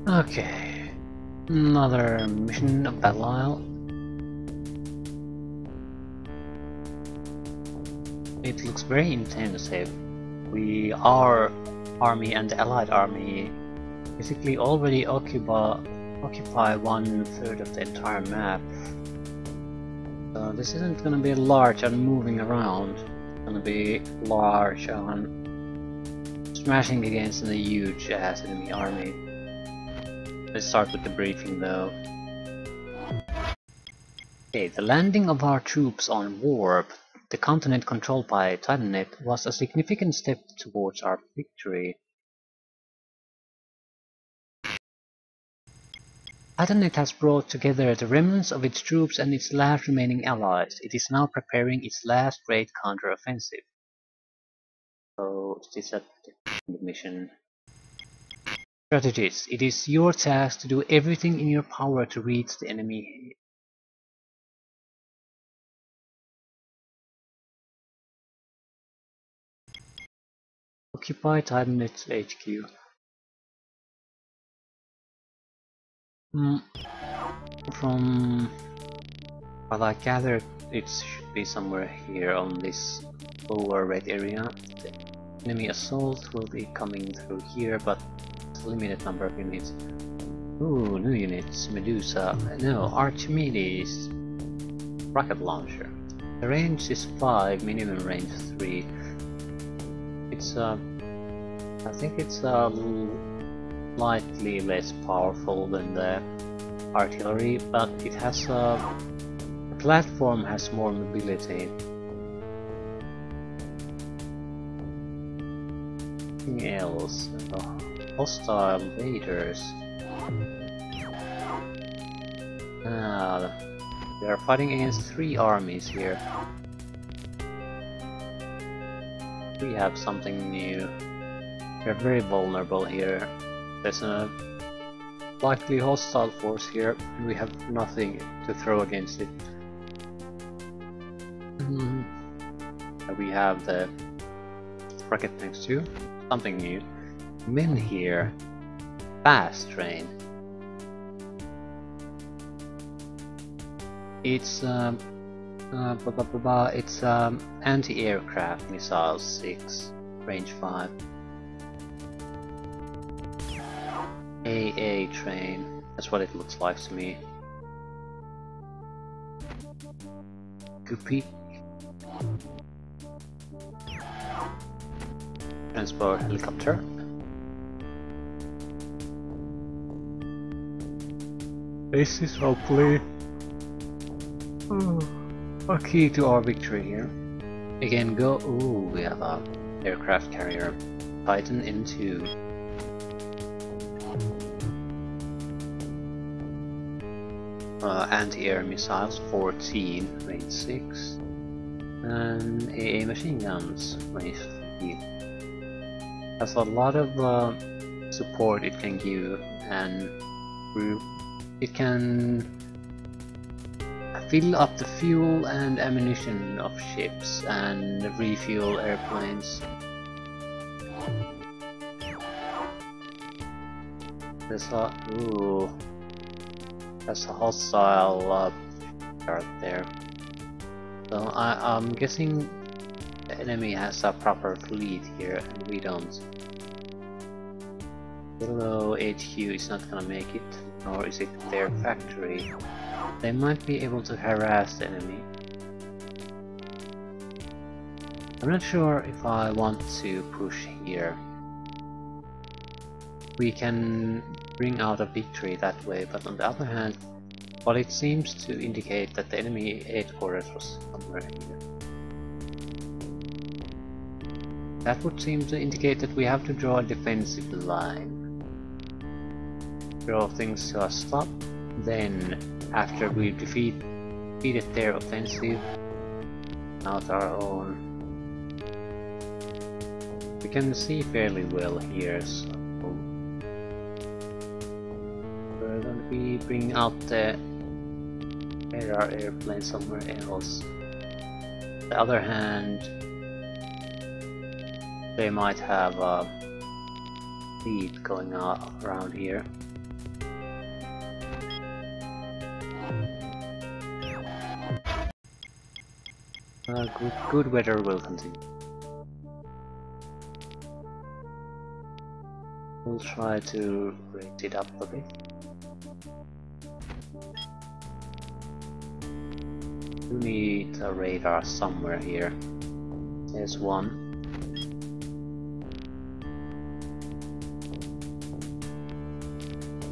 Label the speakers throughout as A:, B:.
A: Okay, another mission of Battle Isle. It looks very intensive. Our army and the Allied army basically already occupy 1/3 of the entire map. So this isn't gonna be large on moving around. It's gonna be large on smashing against a huge ass enemy army. Let's start with the briefing though. Okay, the landing of our troops on Warp, the continent controlled by Titannet, was a significant step towards our victory. Titannet has brought together the remnants of its troops and its last remaining allies. It is now preparing its last great counter-offensive. So this is a mission. Strategists, it is your task to do everything in your power to reach the enemy. Occupy Titanet's HQ. From what I gathered, it should be somewhere here on this lower red area. The enemy assault will be coming through here, but it's a limited number of units. Ooh, new units. Medusa. No, Archimedes. Rocket launcher. The range is 5, minimum range 3. It's I think it's slightly less powerful than the artillery, but it has the platform has more mobility. Anything else? Hostile invaders. We are fighting against 3 armies here. We have something new. We're very vulnerable here. There's a likely hostile force here, and we have nothing to throw against it. We have the rocket tanks too. Something new. Men here. Fast train. It's it's anti-aircraft missiles 6, range 5. AA train. That's what it looks like to me. Goopy. Transport helicopter. This is hopefully a key to our victory here. Again, go. Ooh, we have a aircraft carrier. Titan N2. Anti-air missiles 14, range 6, and AA machine guns, range 3. Has a lot of support it can give, and it can fill up the fuel and ammunition of ships and refuel airplanes. There's a that's a hostile chart there. So I'm guessing the enemy has a proper fleet here and we don't. Below HQ is not gonna make it, nor is it their factory. They might be able to harass the enemy. I'm not sure if I want to push here. We can bring out a victory that way, but on the other hand, well, it seems to indicate that the enemy headquarters was somewhere here. That would seem to indicate that we have to draw a defensive line. Draw things to a stop, then after we defeated their offensive, out our own. We can see fairly well here, so we're gonna be bringing out the radar airplane somewhere else. On the other hand, they might have a fleet going around here. Good weather will continue. We'll try to raise it up a bit. We need a radar somewhere here. There's one.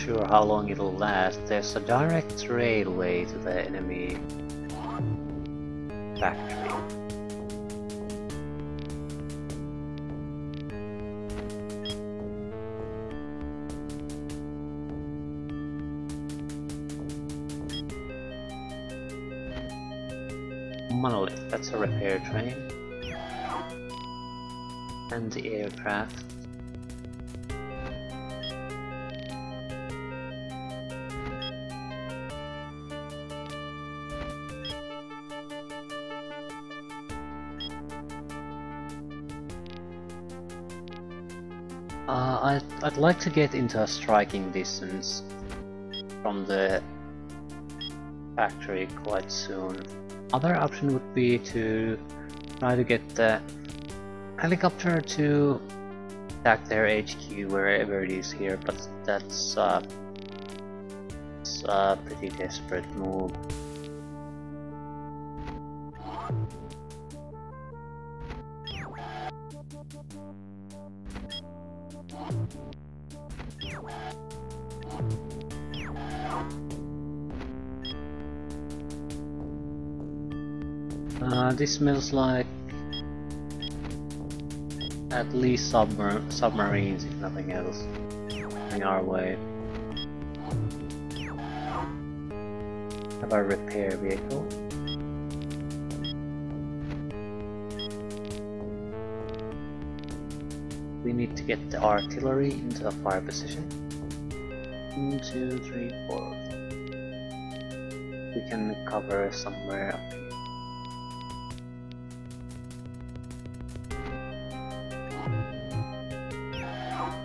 A: Sure how long it'll last. There's a direct railway to the enemy factory. Monolith, that's a repair train. And the aircraft. I'd like to get into a striking distance from the factory quite soon. Other option would be to try to get the helicopter to attack their HQ wherever it is here, but that's a pretty desperate move. This smells like at least submarines, if nothing else, coming our way. Have a repair vehicle. We need to get the artillery into a fire position. 1, 2, 3, 4. We can cover somewhere up here.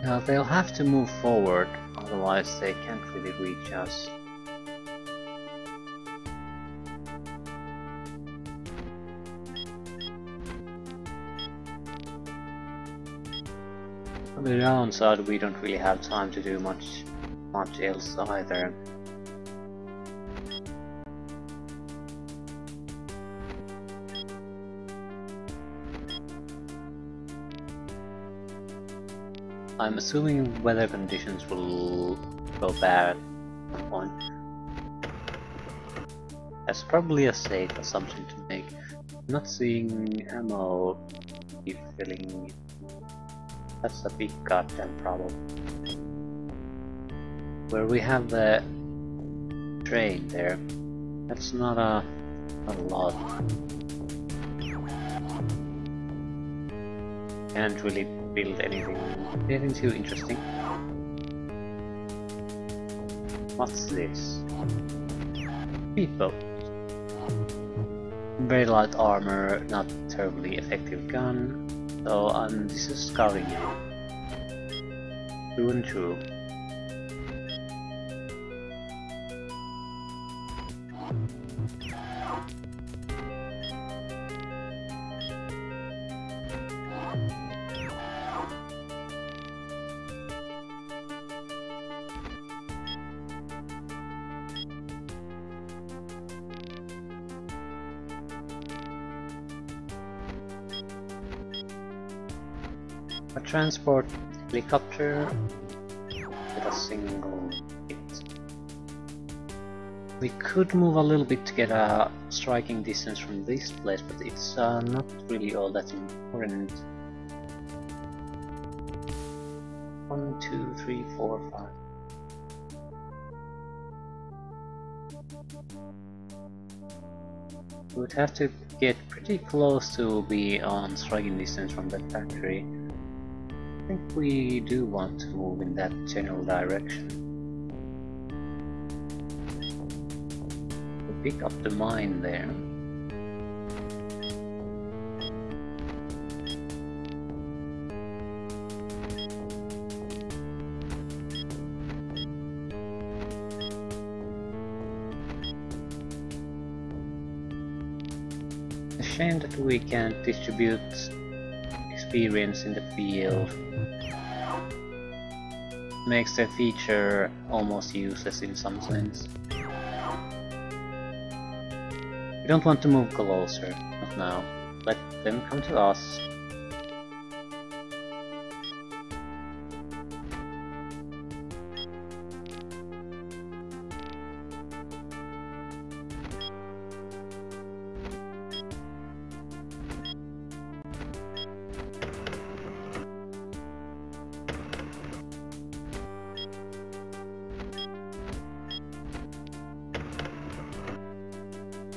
A: Now they'll have to move forward, otherwise they can't really reach us. On the downside, we don't really have time to do much else either. I'm assuming weather conditions will go bad at some point. That's probably a safe assumption to make. I'm not seeing ammo refilling. That's a big goddamn problem. Where we have the train there, that's not a lot. Can't really build anything too interesting. What's this? People. Very light armor, not terribly effective gun. So this is scouting unit. True and true. A transport helicopter with a single hit. We could move a little bit to get a striking distance from this place, but it's not really all that important. 1, 2, 3, 4, 5. We would have to get pretty close to be on striking distance from that factory. I think we do want to move in that general direction. We'll pick up the mine there. shame that we can't distribute experience in the field. Makes the feature almost useless in some sense. We don't want to move closer, not now. Let them come to us.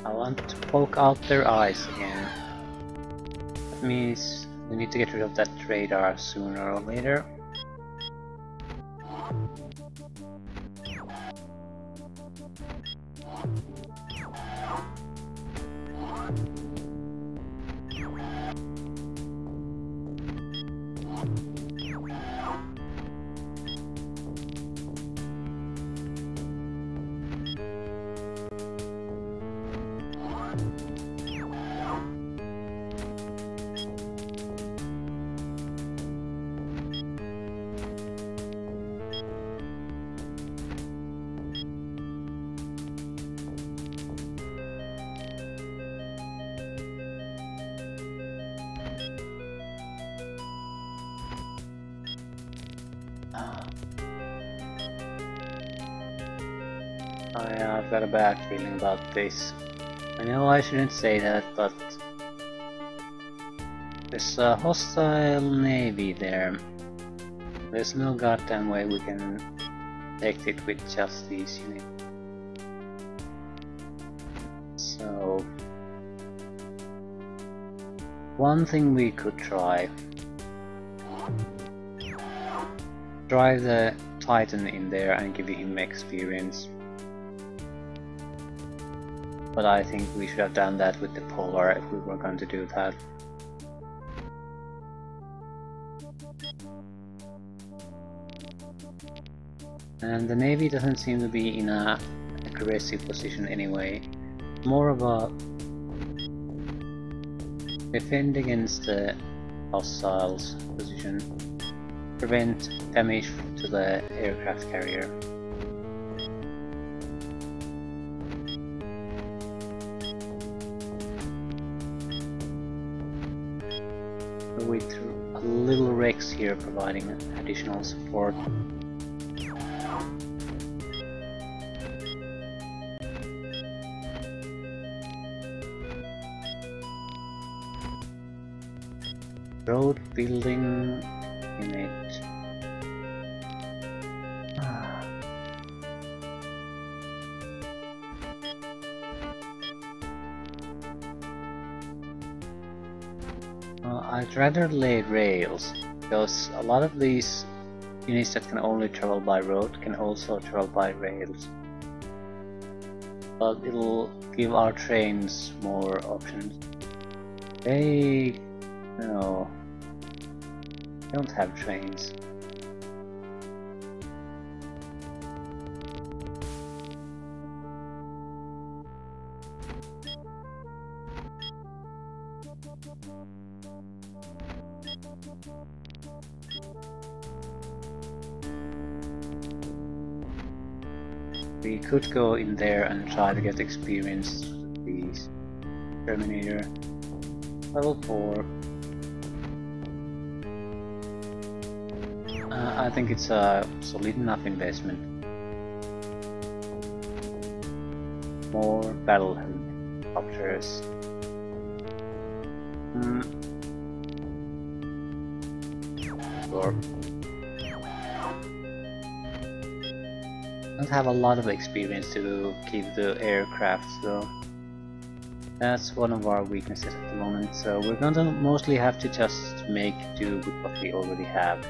A: I want to poke out their eyes again. That means we need to get rid of that radar sooner or later. I've got a bad feeling about this. I know I shouldn't say that, but there's a hostile navy there. There's no goddamn way we can take it with just these units. So, one thing we could try. Drive the Titan in there and give him experience. But I think we should have done that with the Polar if we were going to do that. And the Navy doesn't seem to be in a aggressive position anyway. More of a defend against the hostiles position. Prevent damage to the aircraft carrier. We threw a little Rex here providing additional support. Road building unit. I'd rather lay rails, because a lot of these units that can only travel by road can also travel by rails. But it'll give our trains more options. They don't have trains. We could go in there and try to get experience with these Terminator level 4. I think it's a solid enough investment. More battle helicopters. Sure. Don't have a lot of experience to keep the aircraft, so that's one of our weaknesses at the moment. So we're going to mostly have to just make do with what we already have.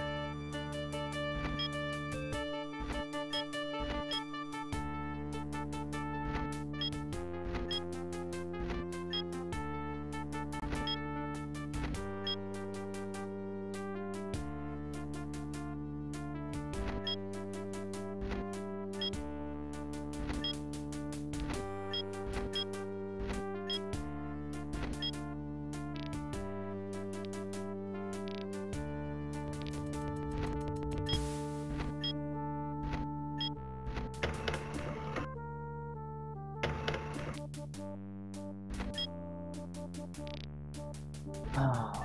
A: Ah.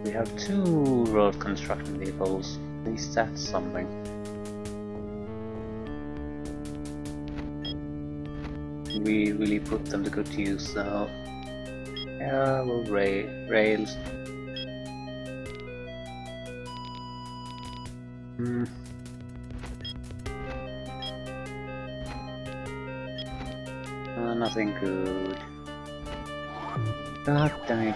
A: We have 2 road construction vehicles, at least that's something. We really put them to good use, so yeah, well, rails. Nothing good. God damn it.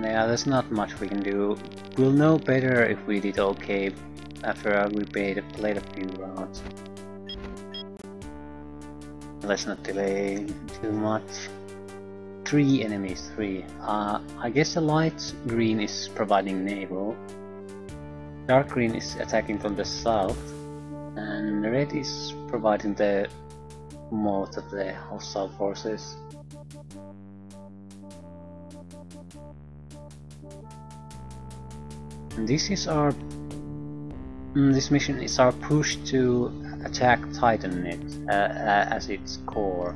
A: Yeah, there's not much we can do. We'll know better if we did okay after we played a few rounds. Let's not delay too much. 3 enemies, 3. I guess the light green is providing naval. Dark green is attacking from the south. And red is providing the most of the hostile forces. And this is our this mission is our push to attack Titannet as its core.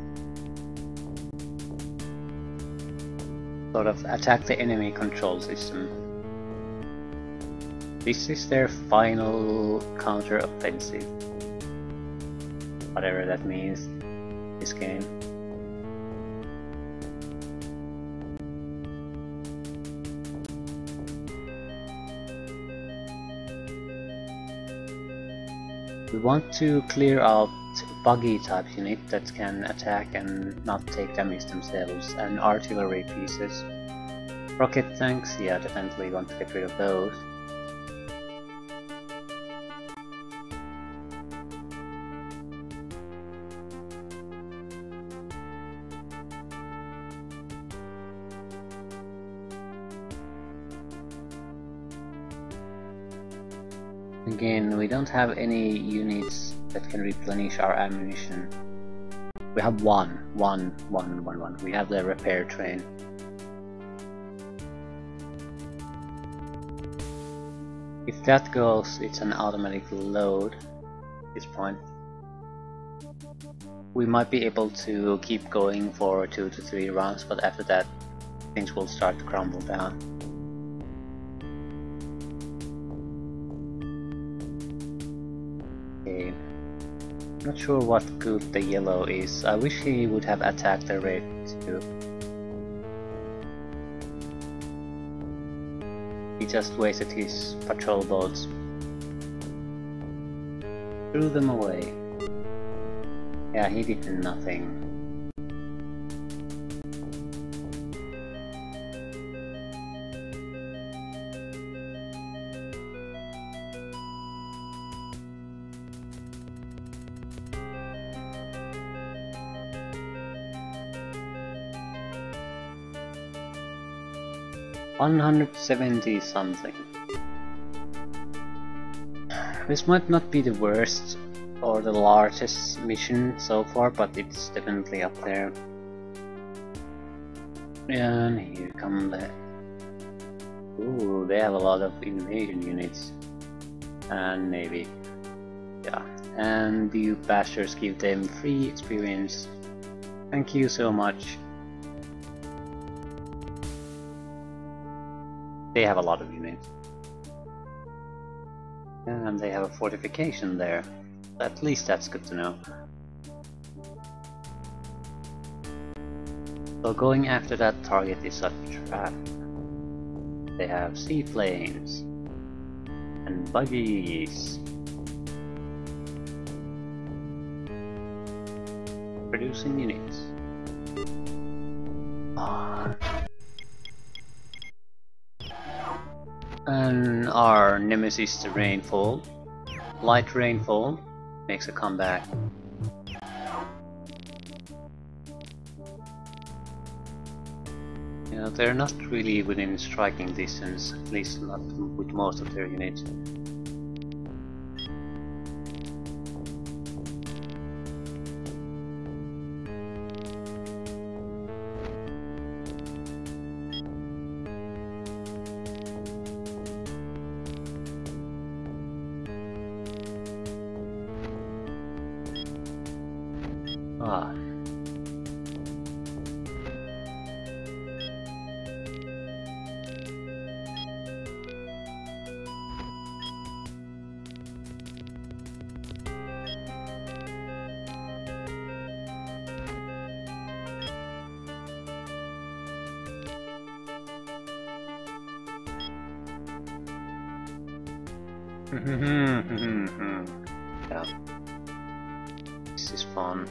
A: Sort of attack the enemy control system. This is their final counter-offensive. Whatever that means, this game. We want to clear out buggy type unit that can attack and not take damage themselves, and artillery pieces. Rocket tanks, yeah, definitely want to get rid of those. Again, we don't have any units that can replenish our ammunition. We have one. We have the repair train. If that goes, it's an automatic load at this point. We might be able to keep going for 2 to 3 rounds, but after that things will start to crumble down. Okay. Not sure what good the yellow is. I wish he would have attacked the red too. He just wasted his patrol boats. Threw them away. Yeah, he did nothing. $170 something. This might not be the worst or the largest mission so far, but it's definitely up there. And here come the... Ooh, they have a lot of invasion units. And navy. Yeah. And you bastards give them free experience. Thank you so much. They have a lot of units. And they have a fortification there. At least that's good to know. So going after that target is a trap. They have seaplanes and buggies. Producing units. And our nemesis, the rainfall. Light rainfall makes a comeback. You know, they're not really within striking distance, at least not with most of their units. Yeah, this is fun.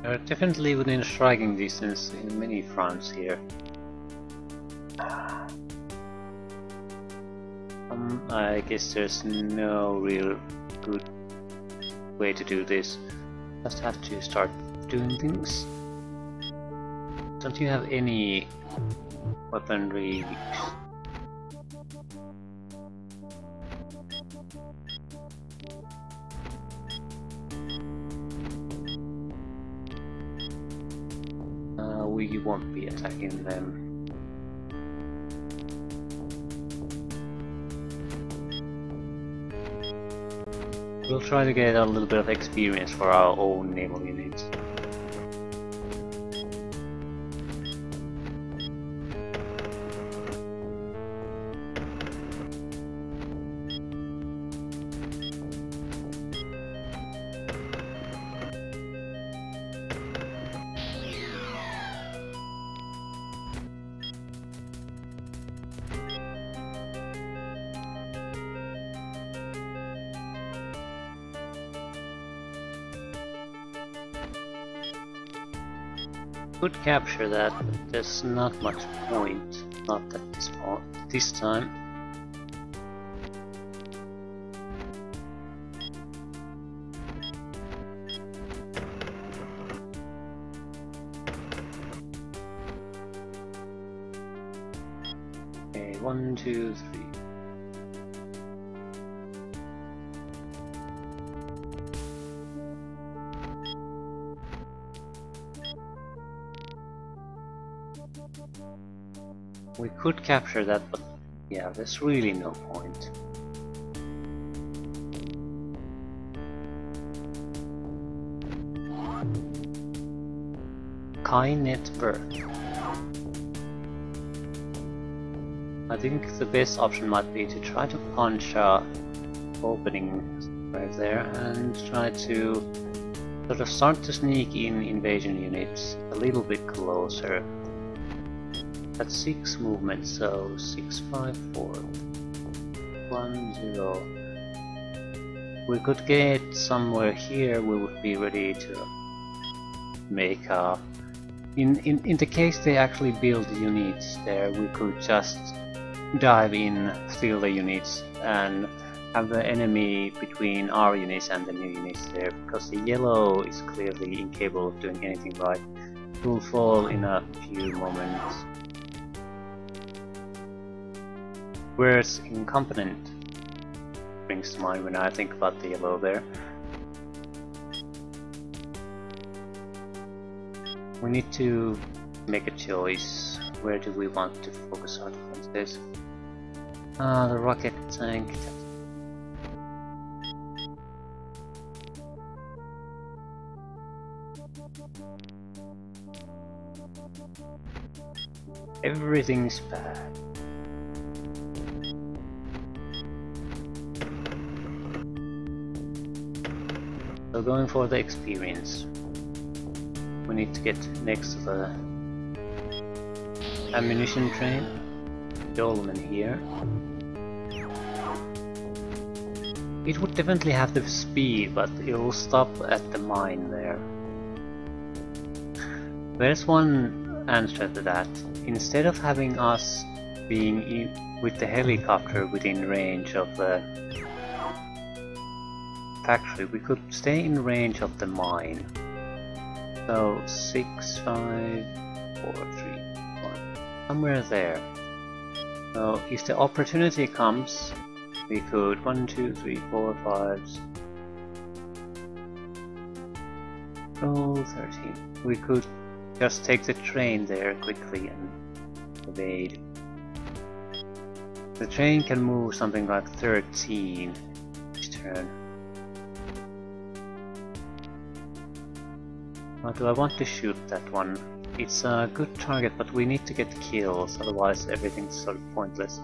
A: They're definitely within striking distance in many fronts here. I guess there's no real good way to do this. Just have to start doing things. Don't you have any weaponry? We won't be attacking them. We'll try to get a little bit of experience for our own naval units. Could capture that, but there's not much point. Not at this time. Okay, 1, 2, 3. We could capture that, but yeah, there's really no point. Kynetberg. I think the best option might be to try to punch a opening right there and try to sort of start to sneak in invasion units a little bit closer. That's 6 movements, so 6, 5, 4, 1, 0. We could get somewhere here, we would be ready to make a... In the case they actually build units there, we could just dive in, steal the units, and have the enemy between our units and the new units there, because the yellow is clearly incapable of doing anything right. It will fall in a few moments. Whereas incompetent brings to mind when I think about the yellow there. We need to make a choice. Where do we want to focus our defenses? The rocket tank. Everything's bad. So going for the experience, we need to get next to the ammunition train, Dolmen here. It would definitely have the speed, but it will stop at the mine there. There's one answer to that. Instead of having us being with the helicopter within range of the factory, we could stay in range of the mine. So 6, 5, 4, 3, 1, somewhere there. So if the opportunity comes, we could 1, 2, 3, 4, 5. Oh, 13. We could just take the train there quickly and evade. The train can move something like 13 each turn. Or do I want to shoot that one? It's a good target, but we need to get kills, otherwise everything's sort of pointless.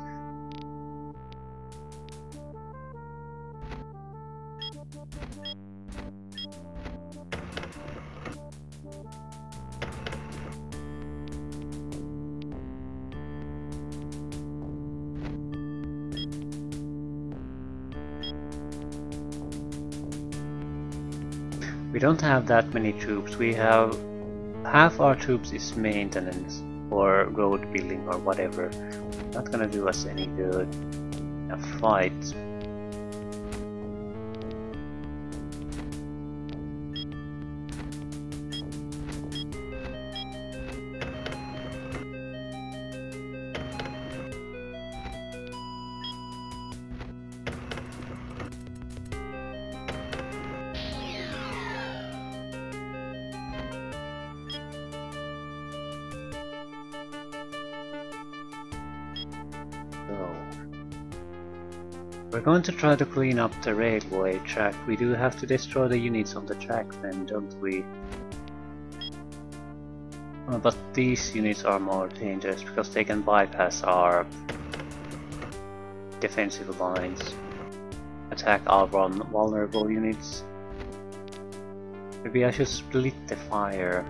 A: We don't have that many troops. We have half our troops is maintenance or road building or whatever. Not gonna do us any good in a fight. We're going to try to clean up the railway track. We do have to destroy the units on the track then, don't we? But these units are more dangerous because they can bypass our defensive lines, attack our vulnerable units. Maybe I should split the fire.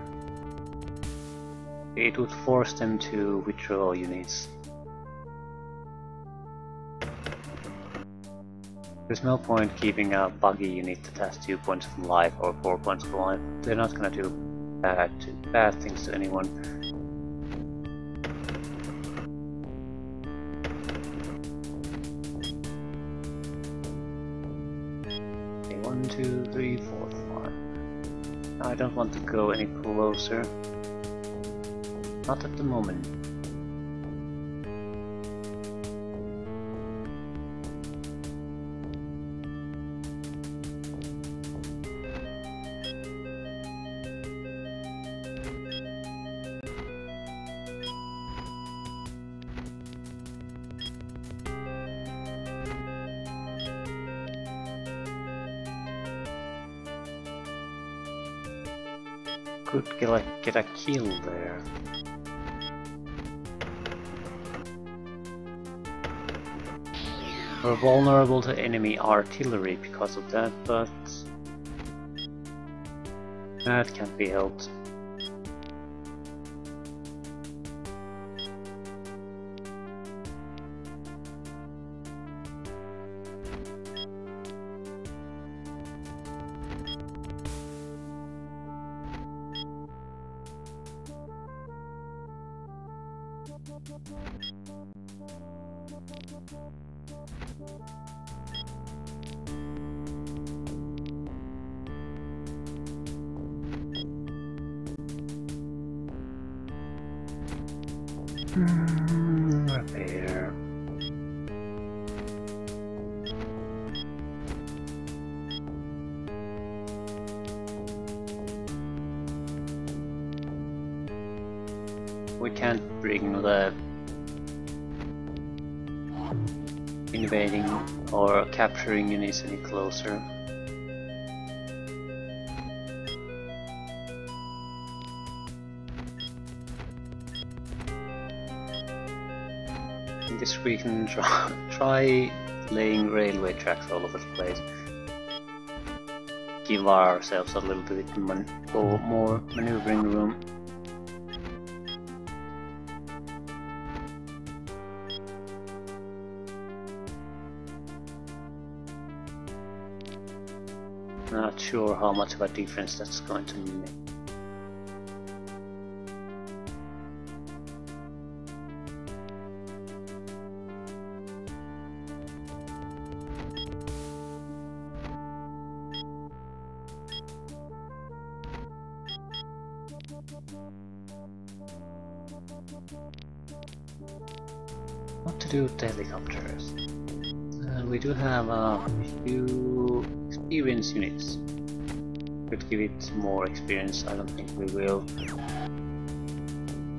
A: It would force them to withdraw units. There's no point keeping a buggy unit that has 2 points of life or 4 points of life. They're not gonna do bad things to anyone. Okay, 1, 2, 3, 4, 5. I don't want to go any closer. Not at the moment. Could get a kill there. We're vulnerable to enemy artillery because of that, but that can't be helped. Repair. We can't bring the invading or capturing units any closer. I guess we can try laying railway tracks all over the place. Give ourselves a little bit more maneuvering room. Not sure how much of a difference that's going to make. What to do with the helicopters? We do have a few experience units. Could give it more experience. I don't think we will.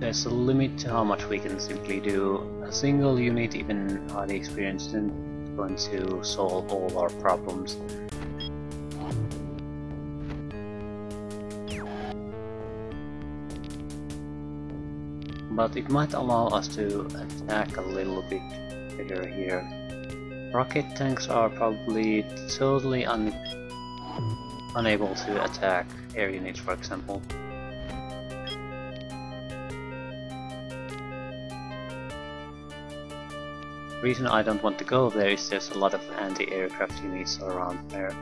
A: There's a limit to how much we can simply do. A single unit, even highly experienced, isn't going to solve all our problems. But it might allow us to attack a little bit better here. Rocket tanks are probably totally unable to attack air units, for example. The reason I don't want to go there is there's a lot of anti-aircraft units around there.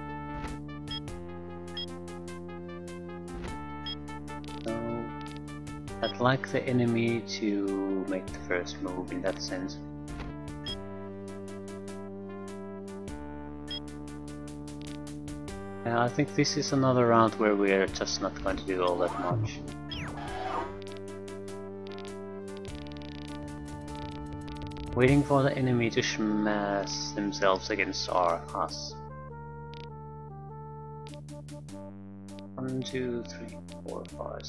A: I'd like the enemy to make the first move in that sense. I think this is another round where we're just not going to do all that much. Waiting for the enemy to smash themselves against us. 1, 2, 3, 4, 5.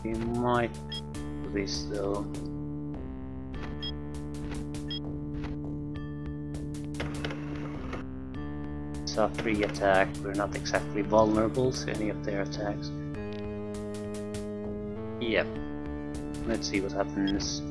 A: We might do this though. It's a free attack, we're not exactly vulnerable to any of their attacks. Yep. Let's see what happens.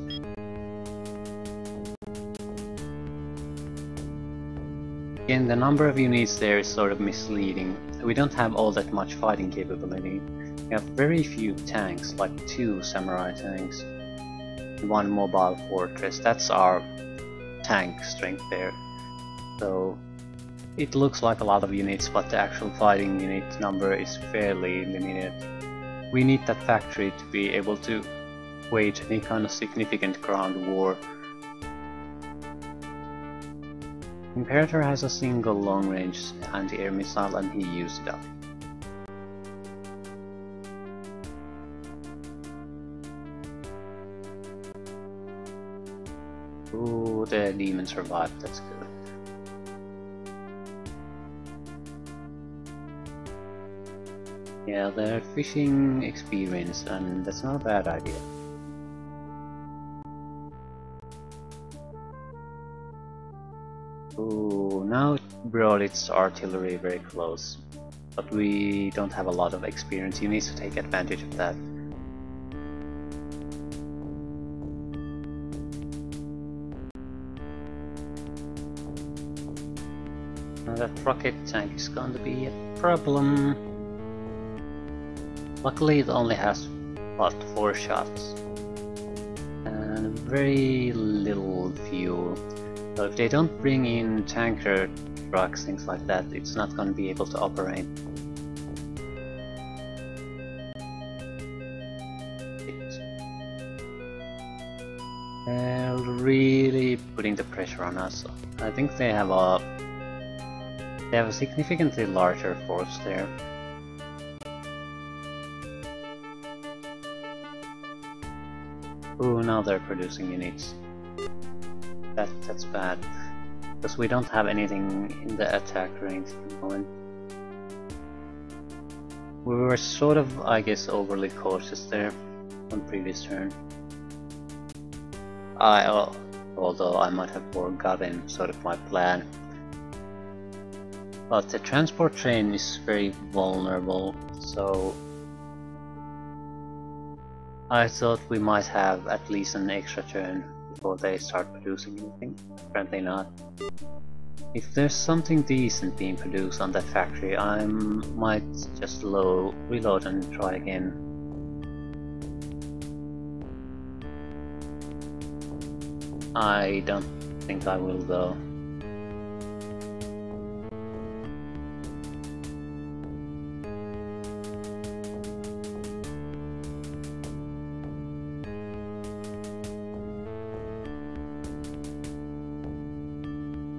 A: Again, the number of units there is sort of misleading. We don't have all that much fighting capability. We have very few tanks, like 2 samurai tanks, and 1 mobile fortress. That's our tank strength there. So it looks like a lot of units, but the actual fighting unit number is fairly limited. We need that factory to be able to wage any kind of significant ground war. Imperator has a single long-range anti-air missile and he used it up. Ooh, the demon survived, that's good. Yeah, they're fishing experience and that's not a bad idea. Ooh, now it brought its artillery very close, but we don't have a lot of experience. You need to take advantage of that. Now that rocket tank is going to be a problem. Luckily it only has about 4 shots and very little fuel. So if they don't bring in tanker trucks, things like that, it's not going to be able to operate. They're really putting the pressure on us. I think they have a significantly larger force there. Ooh, now they're producing units. That's bad, because we don't have anything in the attack range at the moment. We were sort of, I guess, overly cautious there on previous turn. Although I might have forgotten sort of my plan. But the transport train is very vulnerable, so I thought we might have at least an extra turn before they start producing anything. Apparently not. If there's something decent being produced on that factory, I might just reload and try again. I don't think I will though.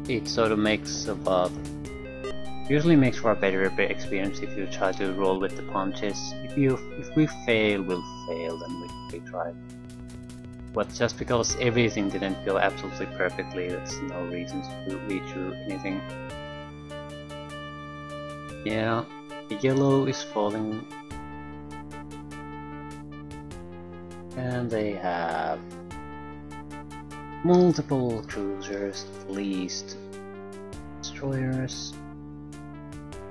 A: It sort of usually makes for a better experience if you try to roll with the punches. If we fail, we'll fail, then we try. But just because everything didn't go absolutely perfectly, that's no reason to redo anything. Yeah, the yellow is falling. And they have multiple cruisers, at least, destroyers,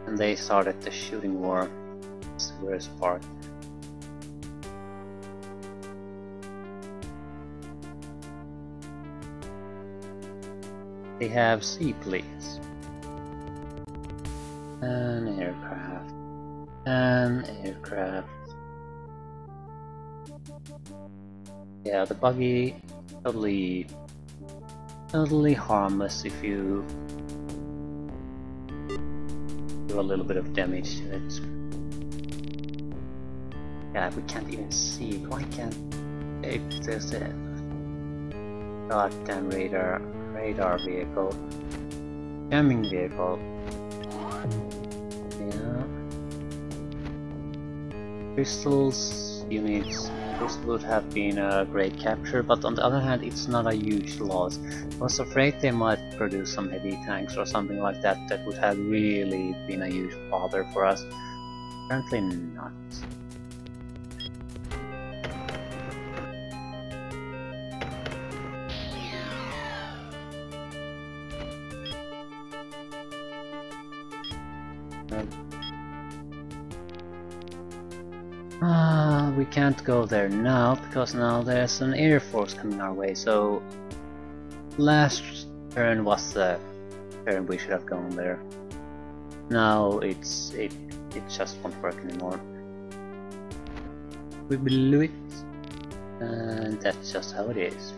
A: and they started the shooting war. That's the worst part. They have seaplanes, an aircraft. Yeah, the buggy totally harmless if you do a little bit of damage to it. Yeah, we can't even see it. Why can't it? There's a goddamn radar vehicle, jamming vehicle. Yeah. Crystals units. This would have been a great capture, but on the other hand, it's not a huge loss. I was afraid they might produce some heavy tanks or something like that that would have really been a huge bother for us. Apparently not. We can't go there now because now there's an air force coming our way. So last turn was the turn we should have gone there. Now it just won't work anymore. We blew it, and that's just how it is.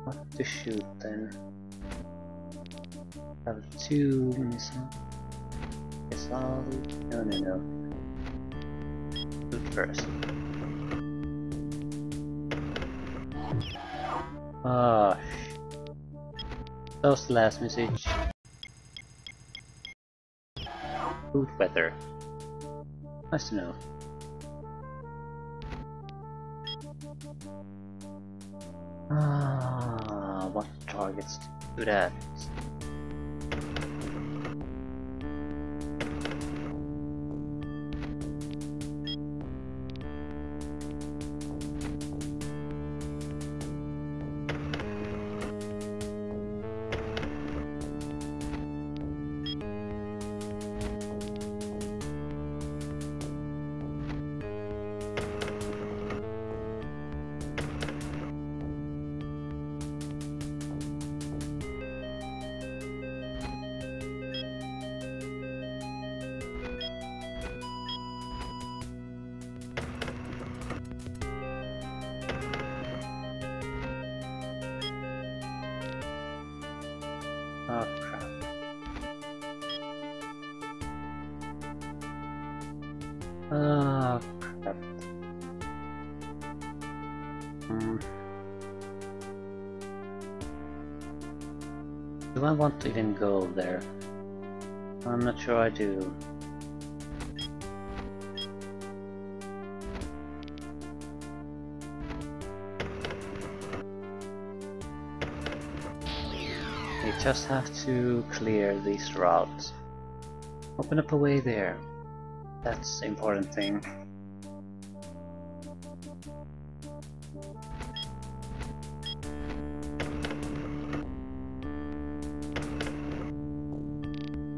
A: What to shoot then? Have two missiles. No. Shoot first. Ah, that was the last message. Good weather. Nice to know. What targets to do that? Oh crap. Oh crap. Do I want to even go there? I'm not sure I do. We just have to clear these routes. Open up a way there. That's the important thing.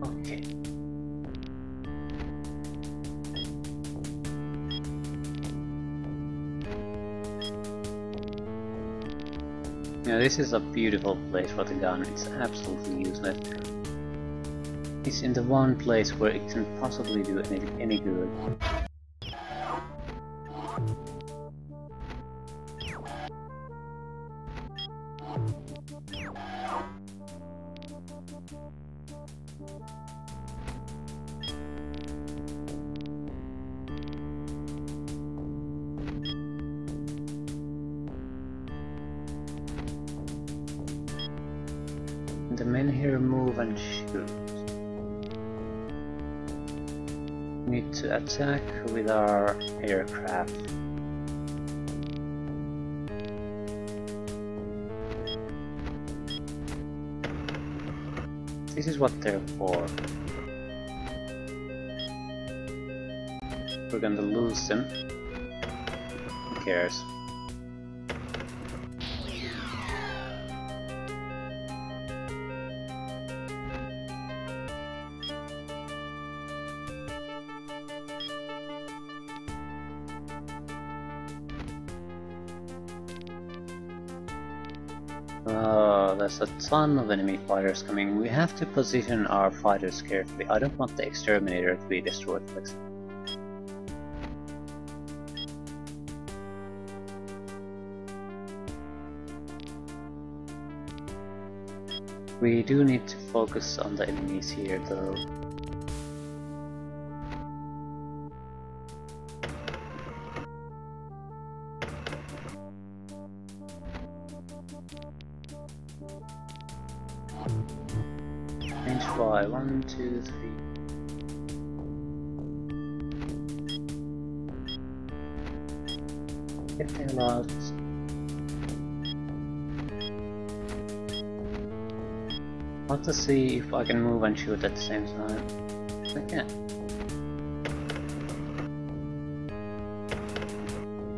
A: Okay. Now this is a beautiful place for the gun. It's absolutely useless. It's in the one place where it can possibly do any good. The men here move and shoot. We need to attack with our aircraft. This is what they're for. We're gonna lose them. Who cares? There's a ton of enemy fighters coming. We have to position our fighters carefully. I don't want the exterminator to be destroyed. We do need to focus on the enemies here though. Range 5, 1, 2, 3. Get the hell out. I want to see if I can move and shoot at the same time. I can.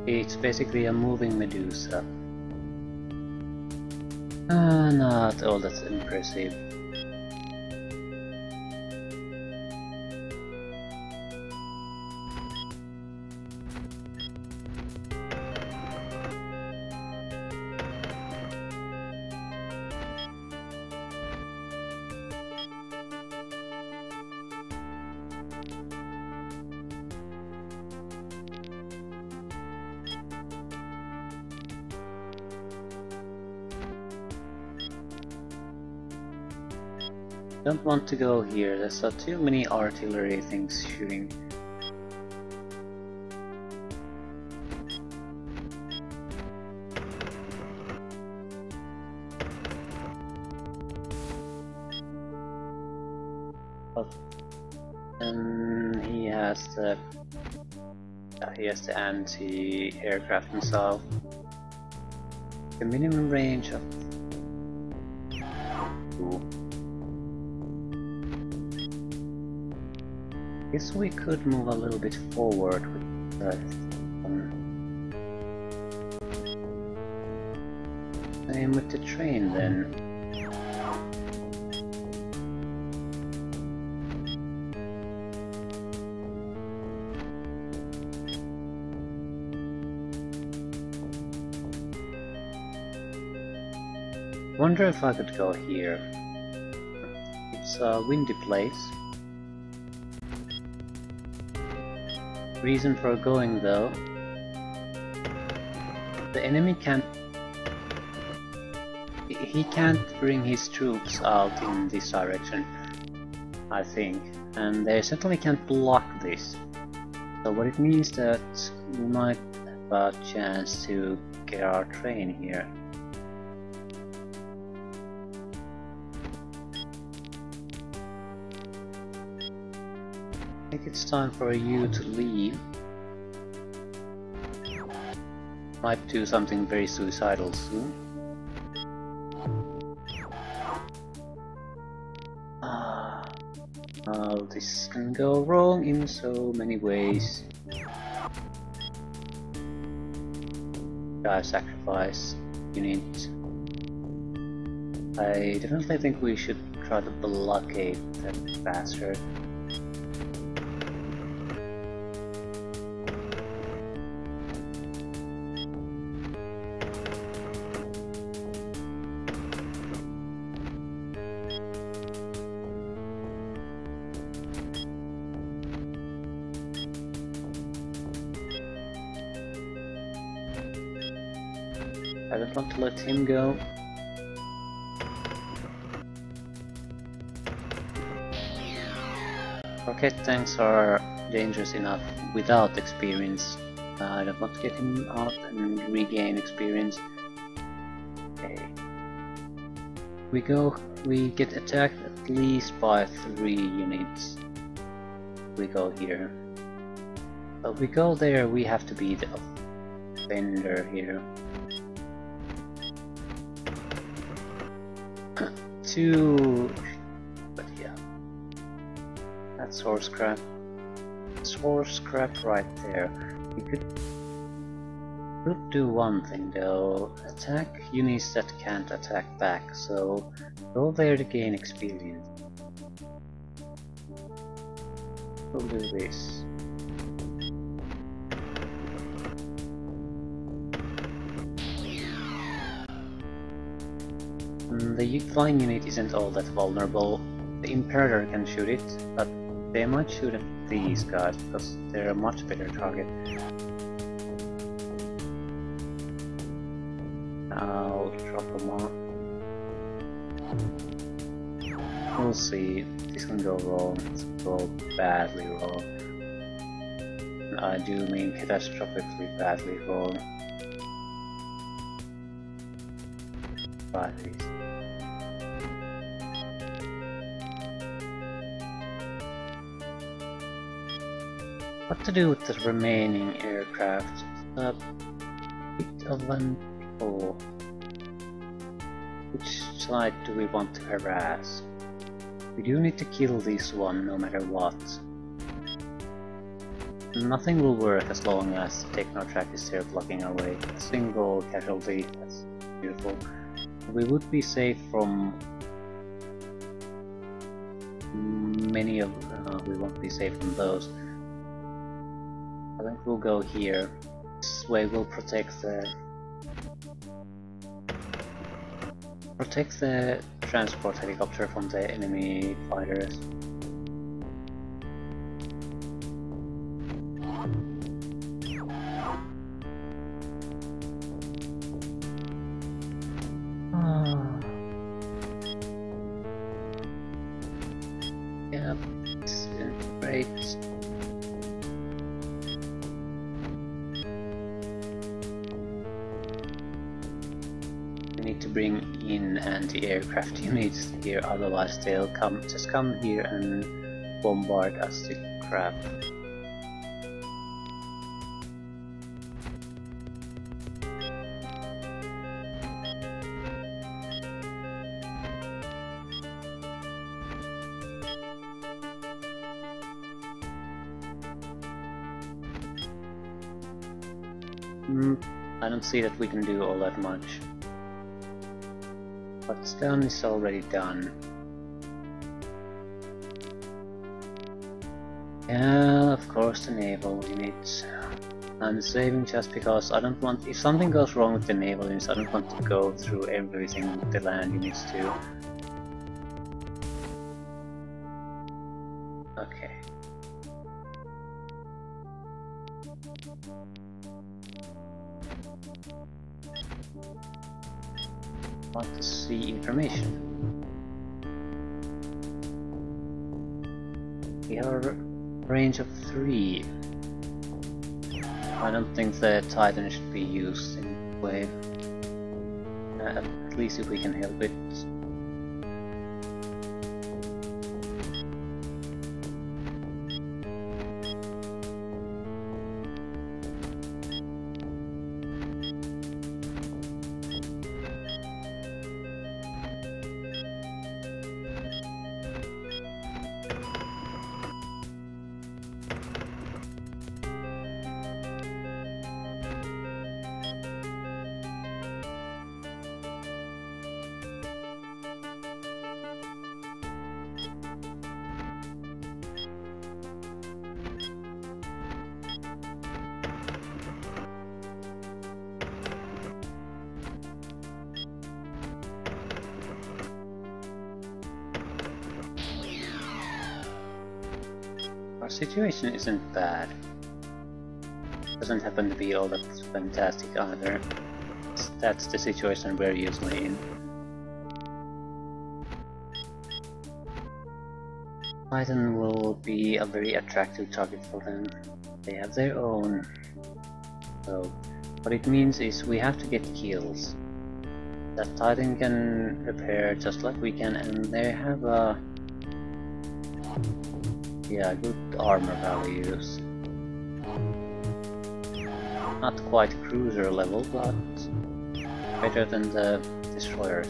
A: It's basically a moving Medusa. Not all that's impressive. Don't want to go here, there's too many artillery things shooting. But then he has the anti-aircraft missile. The minimum range of 2. Guess we could move a little bit forward with that. Same with the train then. Wonder if I could go here. It's a windy place. Reason for going though, the enemy can't bring his troops out in this direction, I think, and they certainly can't block this. So what it means that we might have a chance to get our train here. I think it's time for you to leave. Might do something very suicidal soon. Oh, this can go wrong in so many ways. Gotta sacrifice unit. I definitely think we should try to blockade that bastard. I don't want to let him go. Rocket tanks are dangerous enough without experience. I don't want to get him out and regain experience. Okay. We get attacked at least by 3 units. We go here. But we go there, we have to be the offender here. 2, but yeah, that's horse crap. It's horse crap right there. We could do one thing though, attack units that can't attack back, so go there to gain experience. We'll do this. The flying unit isn't all that vulnerable. The Imperator can shoot it, but they might shoot at these guys because they're a much better target. I'll drop them off. we'll see. This can go wrong. This can go badly wrong. And I do mean catastrophically badly wrong. Try this. What to do with the remaining aircraft? A bit of an pull. Which side do we want to harass? We do need to kill this one no matter what. Nothing will work as long as the techno track is there blocking our way. A single casualty, that's beautiful. We would be safe from many of we won't be safe from those. I think we'll go here. This way we'll protect the transport helicopter from the enemy fighters. Yeah, it's great. Need to bring in anti-aircraft units here, otherwise they'll just come here and bombard us to crap. I don't see that we can do all that much. What's done is already done. Yeah, of course the naval units. I'm saving just because I don't want, if something goes wrong with the naval units, I don't want to go through everything with the land units too. Okay. Want to see information. We have a range of 3. I don't think the Titan should be used in wave. At least if we can help it. Our situation isn't bad. Doesn't happen to be all that fantastic either. That's the situation we're usually in. Titan will be a very attractive target for them. They have their own. So, what it means is we have to get kills. That Titan can repair just like we can, and they have a good armor values. Not quite cruiser level, but better than the destroyers.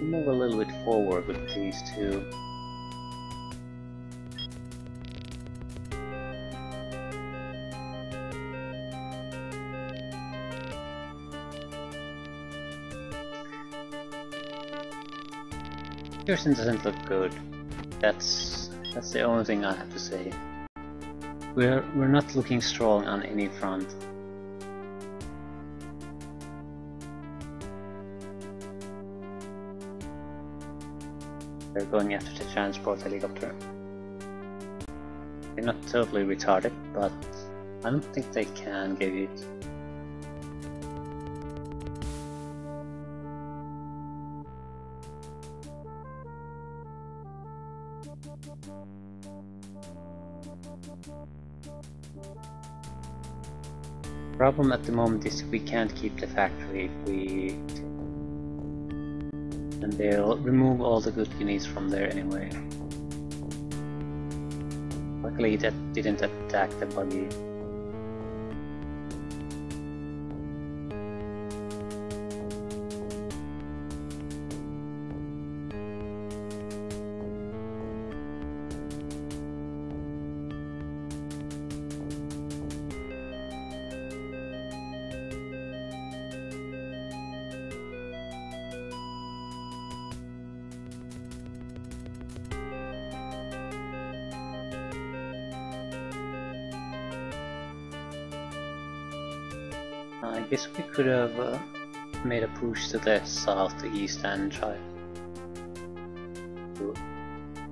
A: Move a little bit forward with these two. Pearson doesn't look good. That's the only thing I have to say. We're not looking strong on any front. We're going after the transport helicopter. They're not totally retarded, but I don't think they can get it. Problem at the moment is we can't keep the factory if we... and they'll remove all the good units from there anyway. Luckily that didn't attack the buggy. I guess we could have made a push to the southeast and tried to...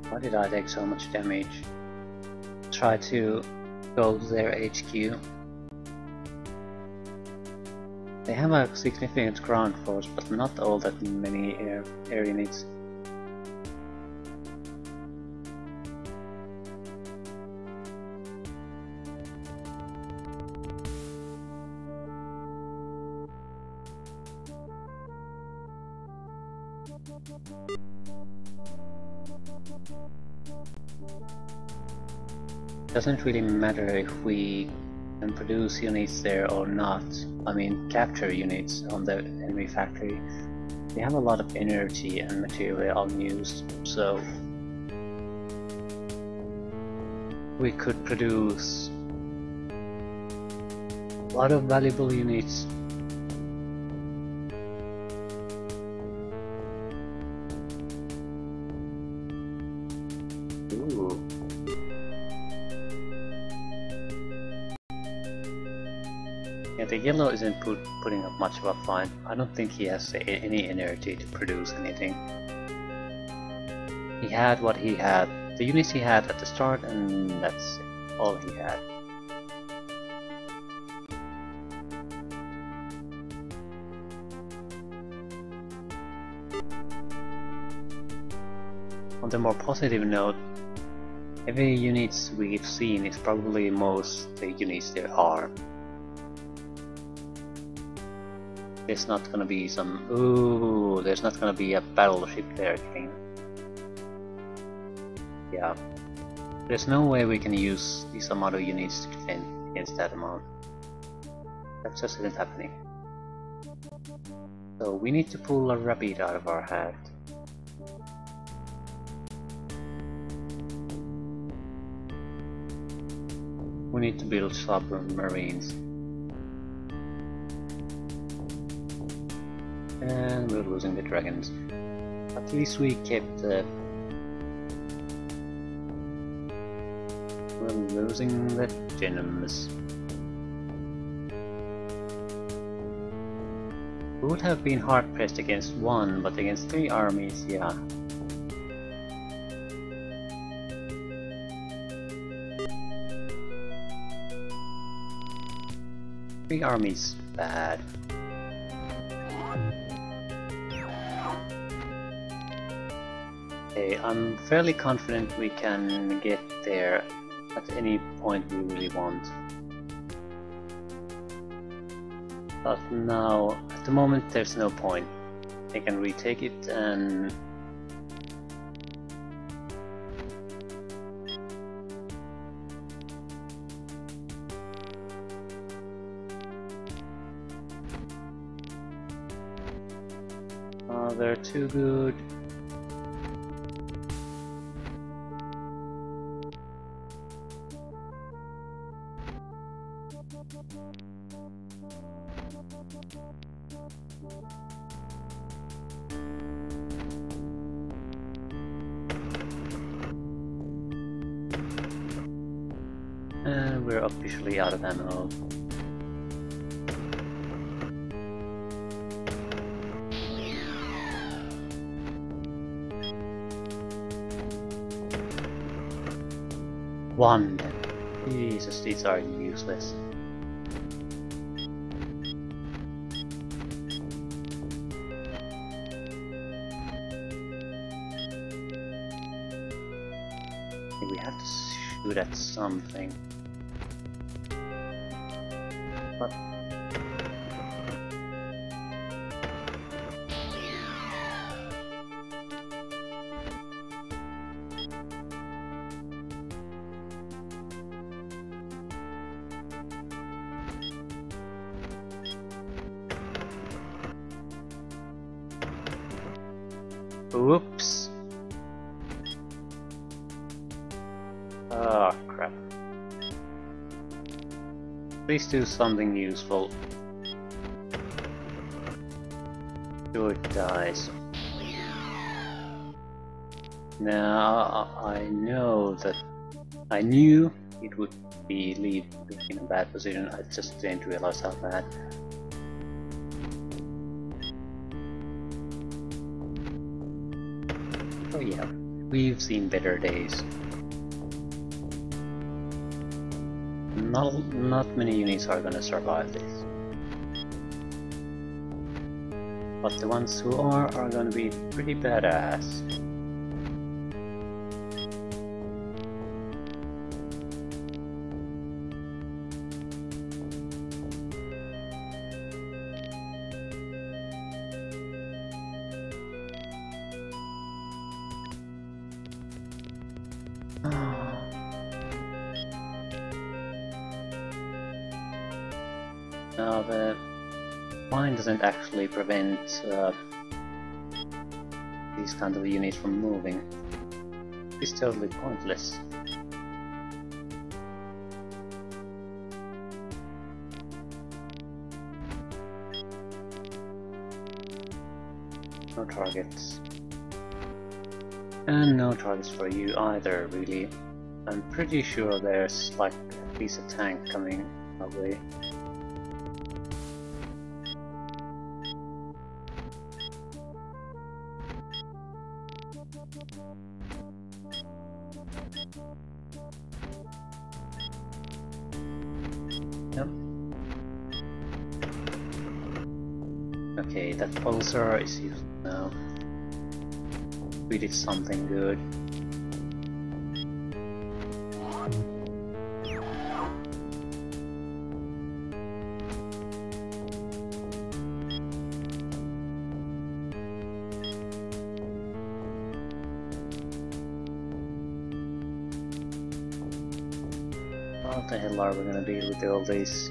A: Why did I take so much damage? Try to go to their HQ. They have a significant ground force, but not all that many air units. Doesn't really matter if we can produce units there or not. I mean, capture units on the enemy factory. They have a lot of energy and material unused, so we could produce a lot of valuable units. Ooh. Yeah, the yellow isn't putting up much of a fight. I don't think he has any energy to produce anything. He had what he had, the units he had at the start, and that's all he had. On the more positive note, every units we've seen is probably most the units there are. There's not gonna be some... Ooh, there's not gonna be a battleship there, King. Yeah. There's no way we can use these amount of units to defend against that amount. That just isn't happening. So we need to pull a rabbit out of our hat. We need to build submarines. And we're losing the dragons. At least we kept the... We're losing the gems. We would have been hard pressed against one, but against 3 armies, yeah. Three armies, bad. Okay, I'm fairly confident we can get there at any point we really want. But now, at the moment, there's no point. They can retake it and... they're too good. And we're officially out of ammo. One. Jesus, these are useless. We have to shoot at something. But oops. Oh crap. Please do something useful. Sure it dies. Now I know that I knew it would be leaving in a bad position. I just didn't realize how bad. Oh yeah, we've seen better days. Not many units are gonna survive this. But the ones who are gonna be pretty badass. Now the mine doesn't actually prevent these kind of units from moving. It's totally pointless. No targets. And no targets for you either, really. I'm pretty sure there's like at least a tank coming our way. Yep. Okay, that pulsar is used now. We did something good. What the hell are we gonna deal with all this?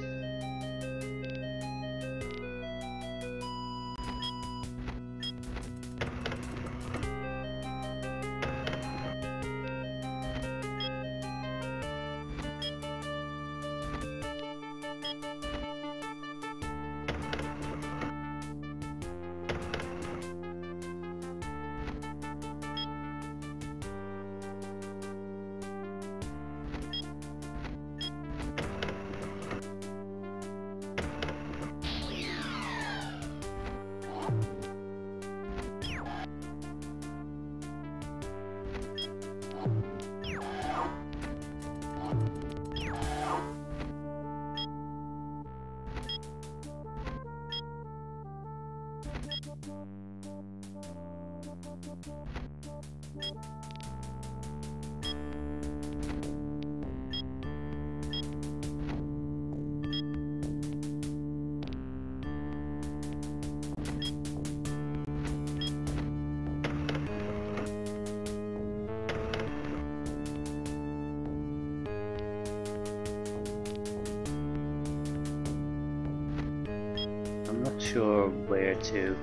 A: I'm not sure where to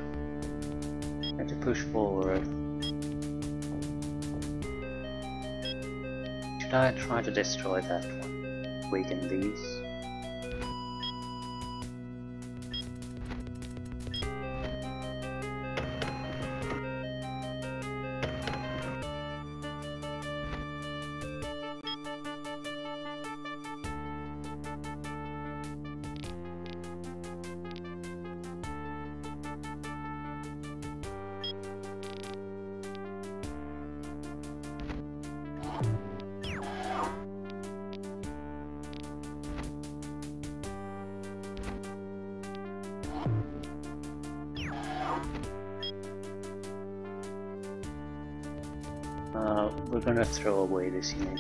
A: push forward. Should I try to destroy that one? Weaken these? we're gonna throw away this unit.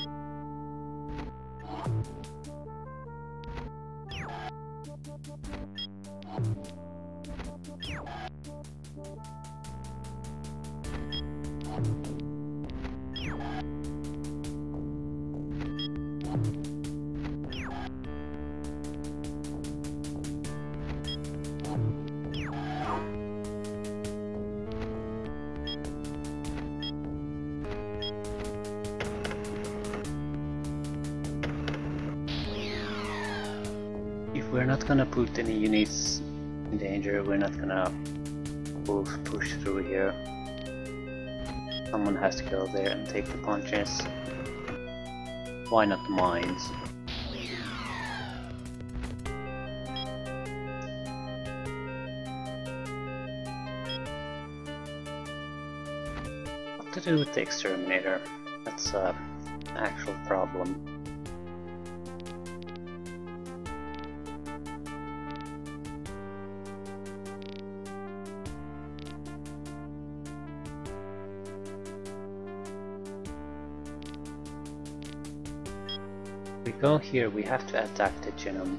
A: If we're not gonna put any units in danger, we're not gonna push through here. Someone has to go there and take the punches. Why not the mines? What to do with the exterminator? That's an actual problem. If we go here, we have to attack the genome.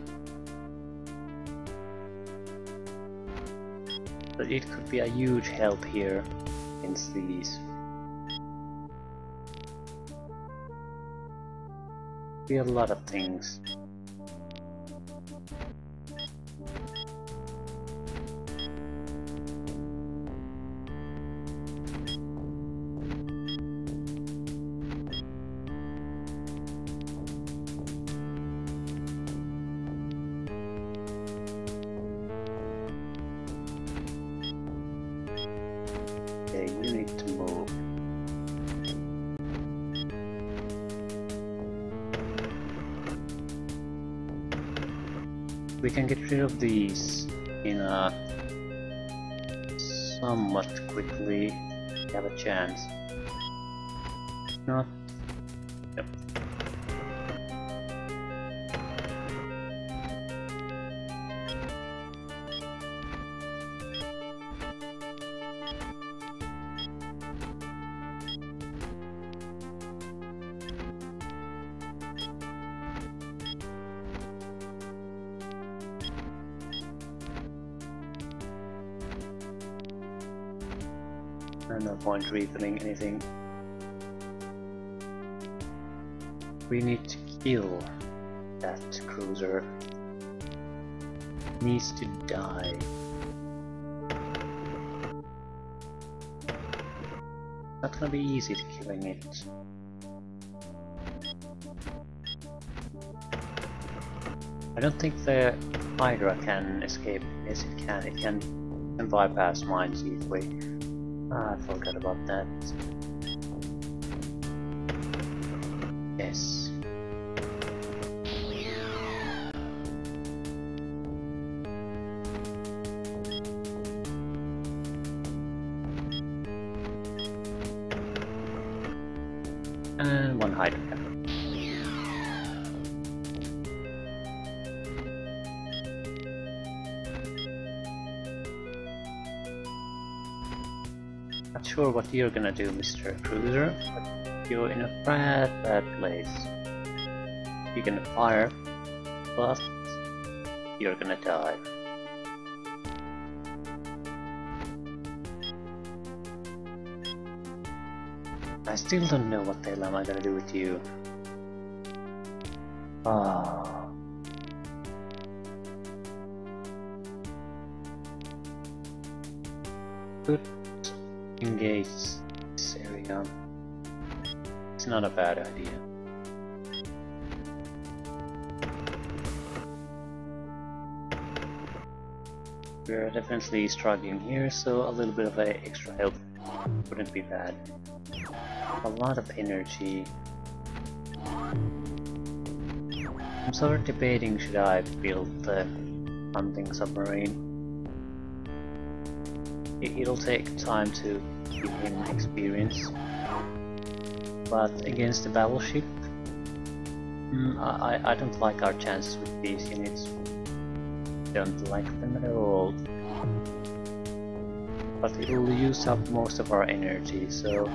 A: But it could be a huge help here against these. Be a lot of things. Okay, you need to move. We can get rid of these in a somewhat quickly. We have a chance. Not. Yep. No point refilling anything. We need to kill that cruiser. It needs to die. Not gonna be easy to killing it. I don't think the Hydra can escape. Yes, it can. It can bypass mines easily. Ah, I forgot about that. Yes. And one Hydra cap. Not sure what you're gonna do, Mr. Cruiser, but you're in a bad place. You're gonna fire, but you're gonna die. I still don't know what the hell am I gonna do with you. Ah. Good. Engage this area. It's not a bad idea. We're definitely struggling here, so a little bit of extra help wouldn't be bad. A lot of energy. I'm sort of debating, should I build the hunting submarine? It'll take time to give him experience, but against the battleship, I don't like our chances with these units. Don't like them at all. But it will use up most of our energy, so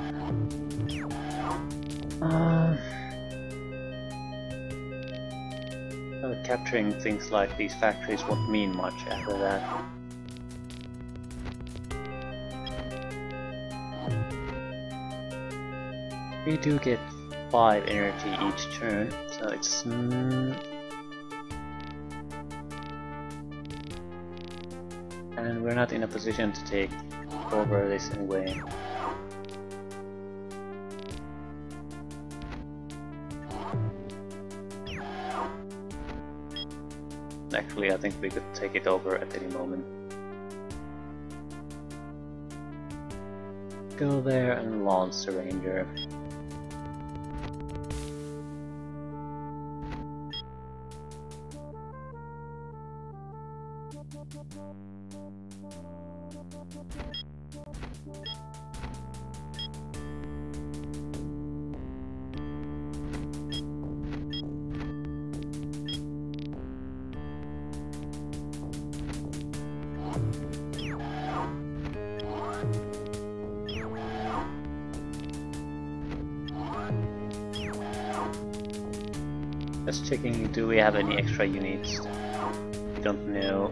B: Capturing things like these factories won't mean much after that. We do get 5 energy each turn, so it's... and we're not in a position to take over this anyway. Actually, I think we could take it over at any moment. Go there and launch the Ranger. Just checking, do we have any extra units? We don't know.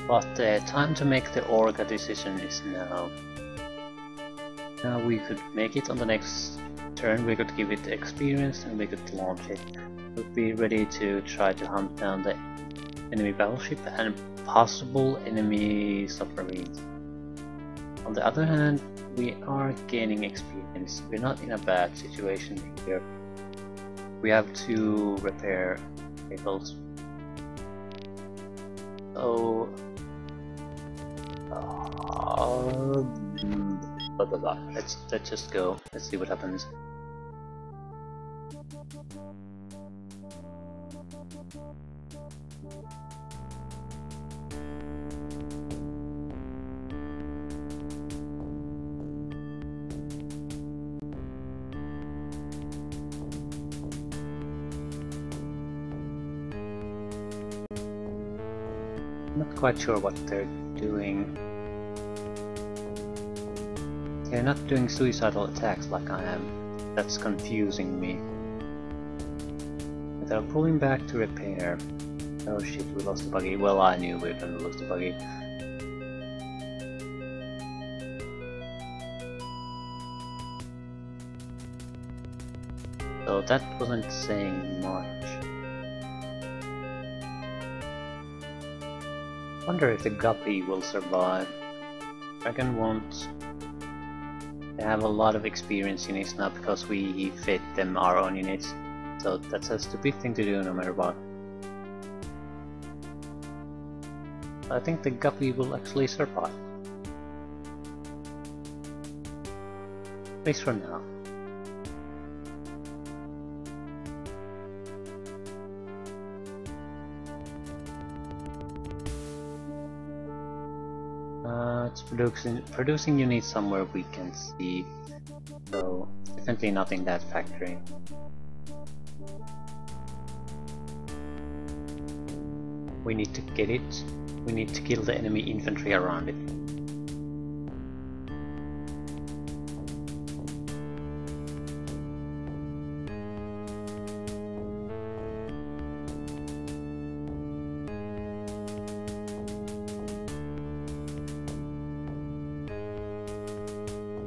B: But the time to make the Orga decision is now. Now we could make it on the next turn, we could give it experience and we could launch it. We'll be ready to try to hunt down the enemy battleship and possible enemy submarines. On the other hand, we are gaining experience. We're not in a bad situation here. We have 2 repair vehicles. So... Let's just go. Let's see what happens. Not quite sure what they're doing. They're not doing suicidal attacks like I am. That's confusing me. They're pulling back to repair. Oh shit, we lost the buggy. Well, I knew we were gonna lose the buggy. So that wasn't saying much. Wonder if the guppy will survive. Dragon won't. They have a lot of experience units now because we fed them our own units. So that's a stupid thing to do no matter what. I think the guppy will actually survive. At least for now. It's producing units somewhere we can see, so definitely not in that factory. We need to get it. We need to kill the enemy infantry around it.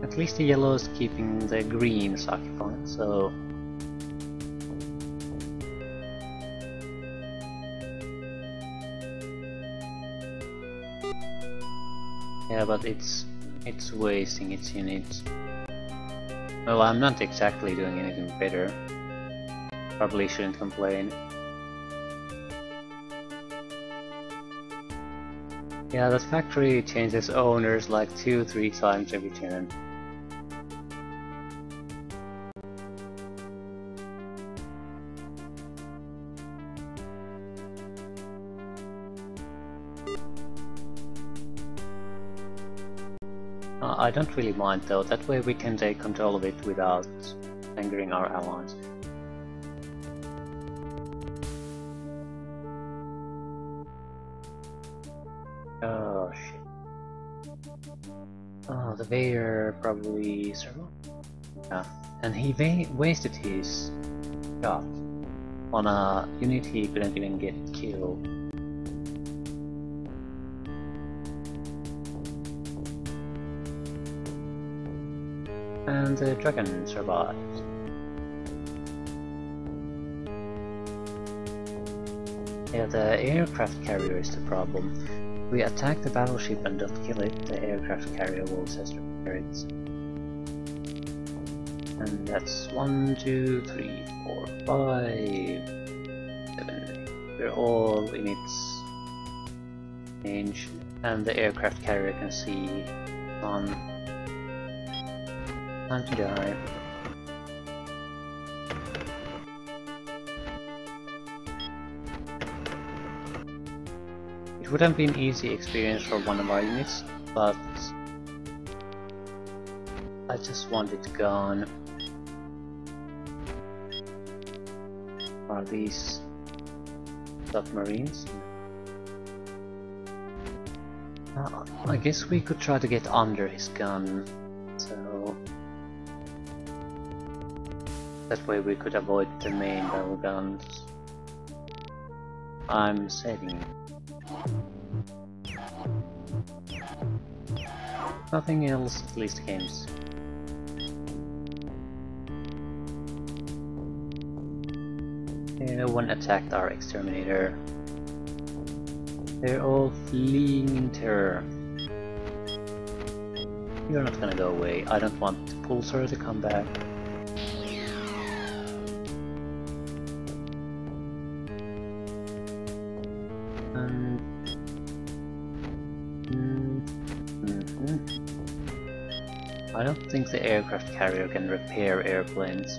B: At least the yellow is keeping the greens occupied, so... yeah, but it's wasting its units. Well, I'm not exactly doing anything better. Probably shouldn't complain. Yeah, that factory changes owners like 2-3 times every turn. I don't really mind though, that way we can take control of it without angering our allies. Oh shit. Oh, the Vader probably survived. Yeah, and he wasted his shot on a unit he couldn't even get killed. And the dragon survived. Yeah, the aircraft carrier is the problem. If we attack the battleship and don't kill it, the aircraft carrier will just repair it. And that's 1, 2, 3, 4, 5, 7. We're all in its range, and the aircraft carrier can see on. Time to die. It would have been easy experience for one of our units, but I just want it gone. Are these submarines? I guess we could try to get under his gun, so that way we could avoid the main battle guns. I'm saving. Nothing else at least games. No one attacked our exterminator. They're all fleeing in terror. You're not gonna go away. I don't want the pulsar to come back. I don't think the aircraft carrier can repair airplanes.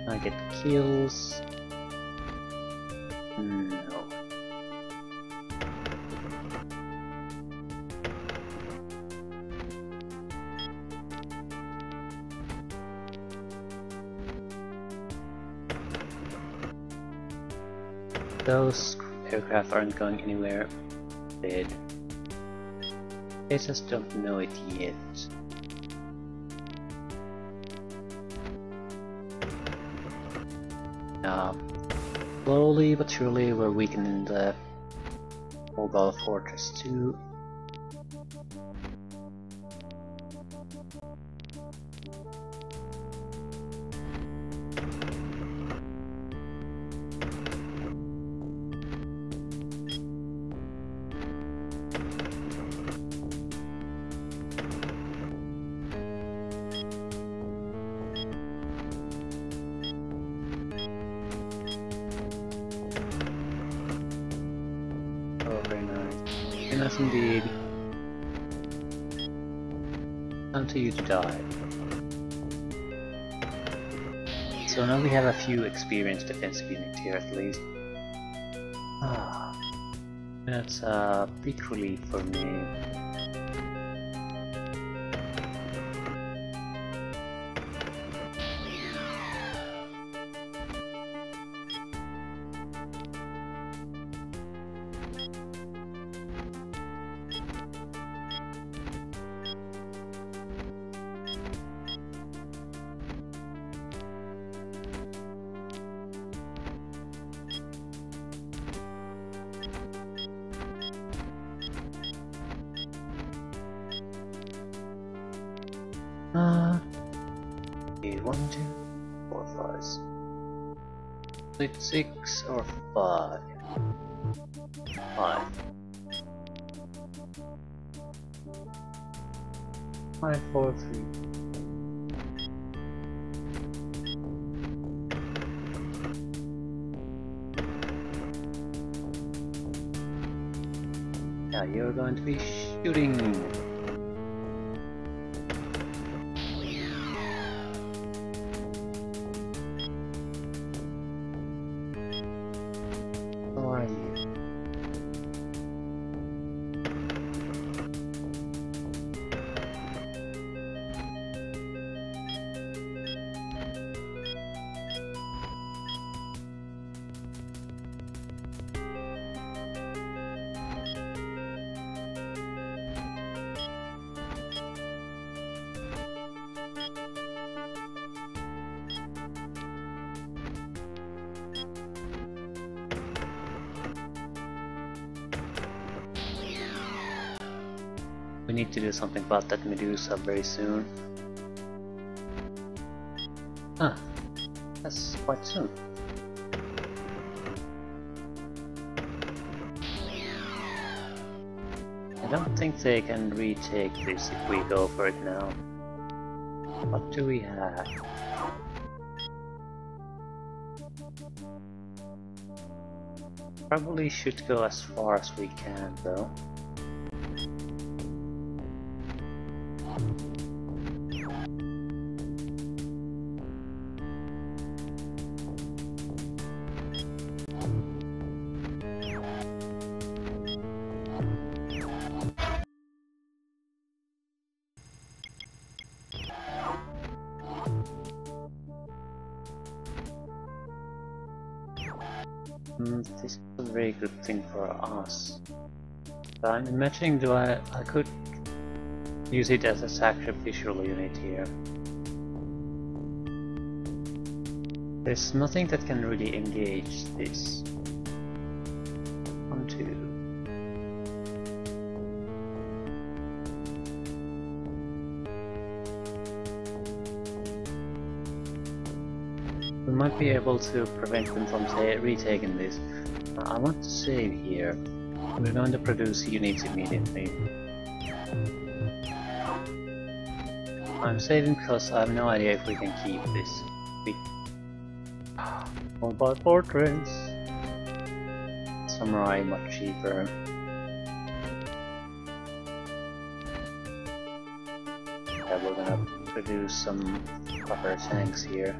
B: I get kills. No. Those aircraft aren't going anywhere. Dead. They just don't know it yet. Slowly but surely we're weakening the mobile fortress too. Yes, indeed. Time to you to die. So now we have a few experienced defensive units here at least. That's a big relief for me. Okay, 1, 2, 4, 5, 6 or 5. 5. 5, 4, 3. Yeah, you're going to be shooting. We need to do something about that Medusa very soon. Ah, that's quite soon. I don't think they can retake this if we go for it now. What do we have? Probably should go as far as we can though. This is a very good thing for us. But I'm imagining I could use it as a sacrificial unit here. There's nothing that can really engage this. 1, 2. We might be able to prevent them from retaking this. I want to save here. We're going to produce units immediately. I'm saving because I have no idea if we can keep this. Mobile fortress. Samurai much cheaper. Yeah, we're gonna produce some copper tanks here.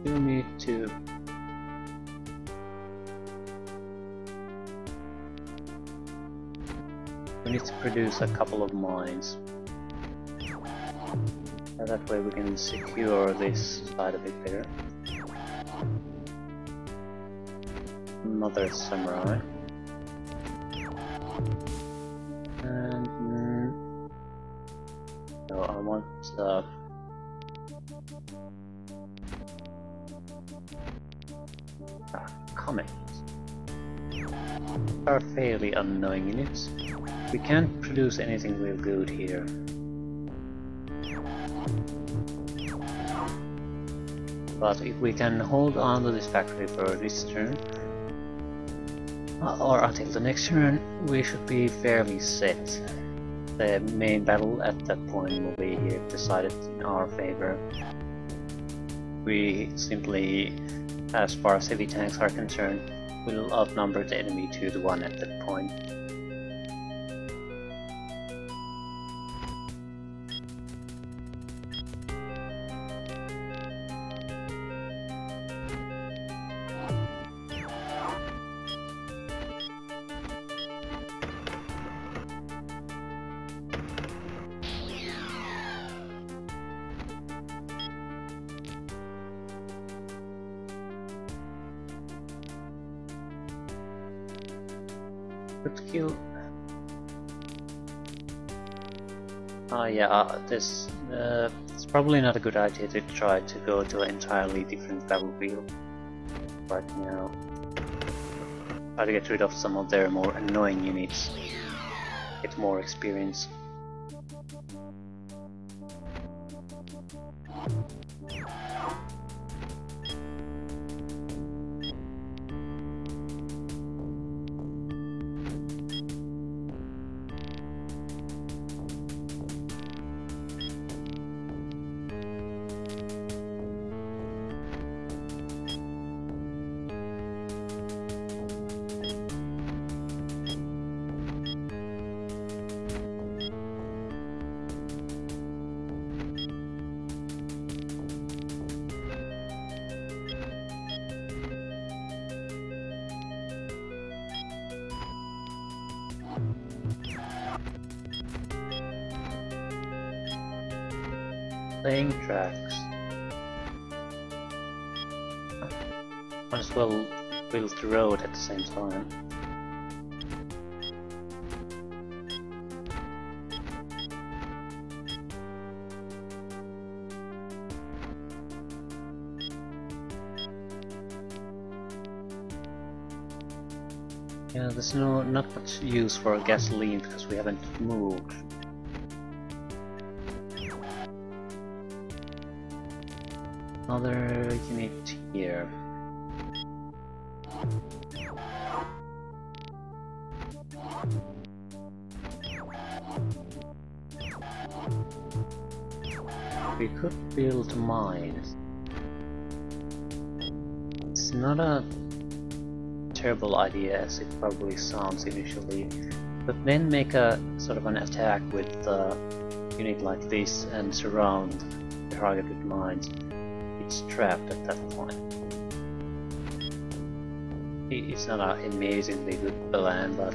B: You need to produce a couple of mines. And that way we can secure this side a bit better. Another samurai. And no, I want comets. Are fairly unknowing units. We can't produce anything real good here. But if we can hold on to this factory for this turn, or until the next turn, we should be fairly set. The main battle at that point will be decided in our favor. We simply, as far as heavy tanks are concerned, will outnumber the enemy 2 to 1 at that point. Could kill. This it's probably not a good idea to try to go to an entirely different battlefield right now. Try to get rid of some of their more annoying units, get more experience. Playing tracks. Might as well build the road at the same time. Yeah, there's not much use for gasoline because we haven't moved. Another unit here. We could build mines. It's not a terrible idea as it probably sounds initially, but then make a sort of an attack with a unit like this and surround the target with mines. It's trapped at that point. It's not an amazingly good plan, but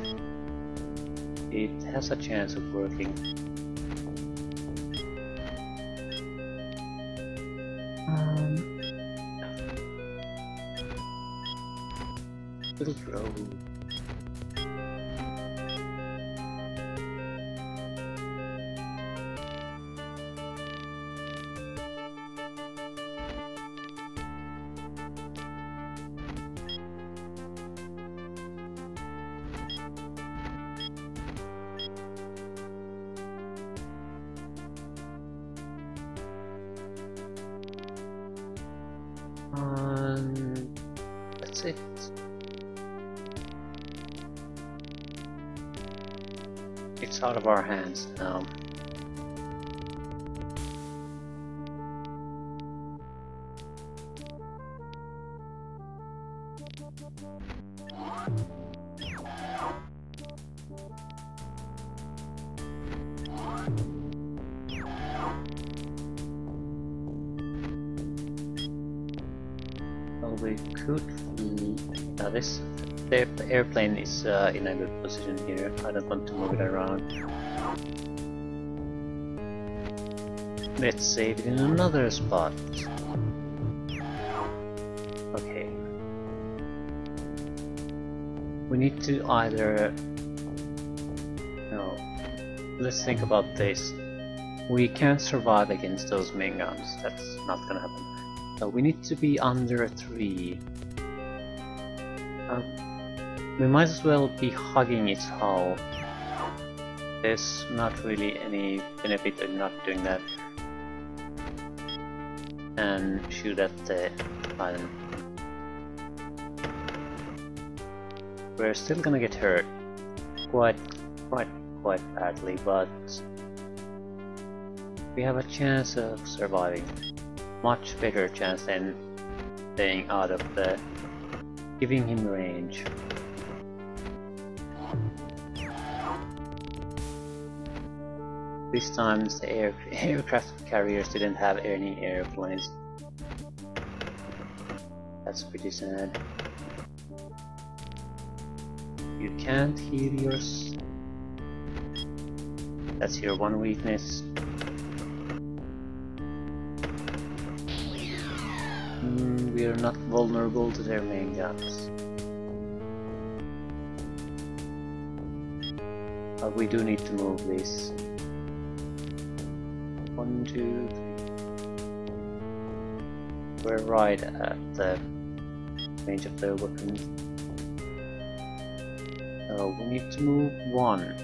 B: it has a chance of working. Little road. That's it. It's out of our hands now. Well, we could. The airplane is in a good position here. I don't want to move it around. Let's save it in another spot. Okay. We need to either... No. Let's think about this. We can't survive against those main guns. That's not gonna happen. So we need to be under 3. We might as well be hugging its hull. There's not really any benefit in not doing that. And shoot at the island. We're still gonna get hurt quite badly, but we have a chance of surviving. Much better chance than staying out of the... giving him range. This time the aircraft carriers didn't have any airplanes. That's pretty sad. You can't heal yours. That's your one weakness. We are not vulnerable to their main guns. But we do need to move this. 1, 2, 3. We're right at the range of their weapons. So we need to move 1.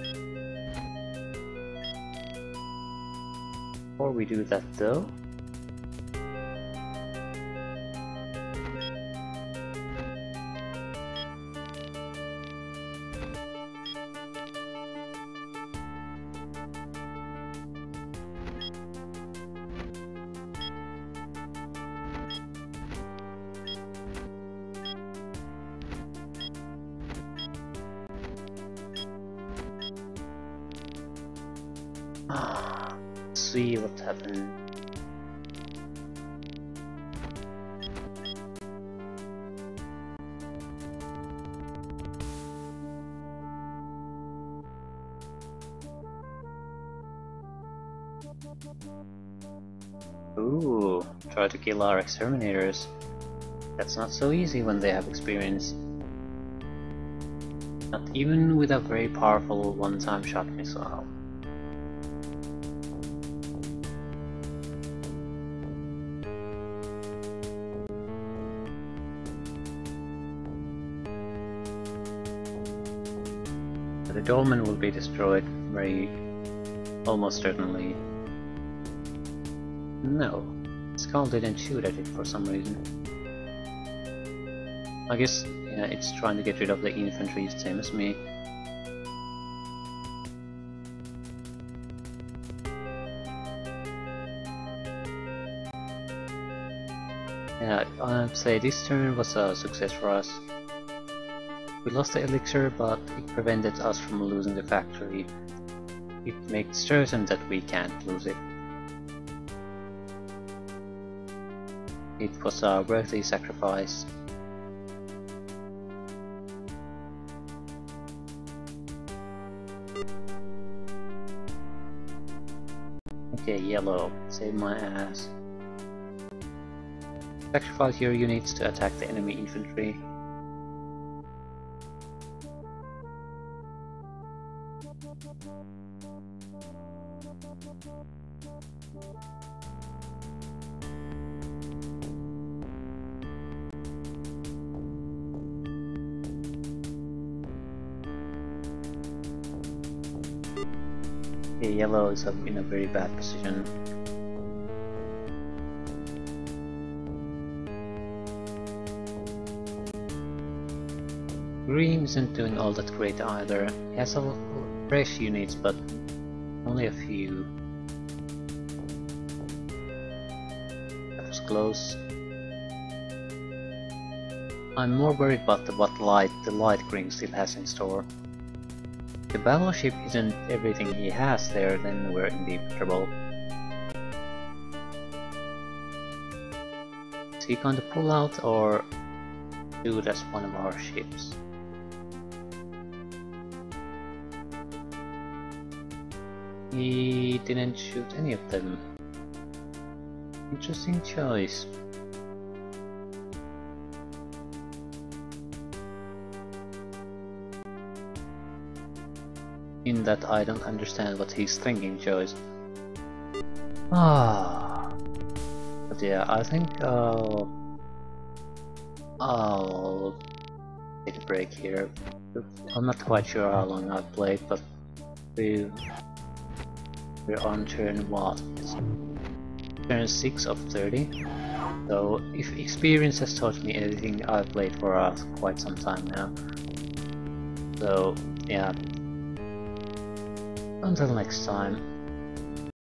B: Before we do that though, see what happened. Ooh, try to kill our exterminators. That's not so easy when they have experience. Not even with a very powerful one-time shot missile. The dolmen will be destroyed almost certainly. No, Skull didn't shoot at it for some reason. I guess, yeah, it's trying to get rid of the infantry, same as me. Yeah, I'd say this turn was a success for us. We lost the elixir, but it prevented us from losing the factory. It makes certain that we can't lose it. It was a worthy sacrifice. Okay, yellow, save my ass. Sacrifice your units to attack the enemy infantry. Okay, yellow is in a very bad position. Green isn't doing all that great either. He has a lot of fresh units, but only a few. That was close. I'm more worried about the light green still has in store. If the battleship isn't everything he has there, then we're in deep trouble. Is he going to pull out or do it as one of our ships? He didn't shoot any of them. Interesting choice. In that I don't understand what he's thinking, choice. But yeah, I think I'll take a break here. I'm not quite sure how long I've played, but we're on turn what? Turn 6 of 30. So if experience has taught me anything, I've played for quite some time now. So yeah. Until next time.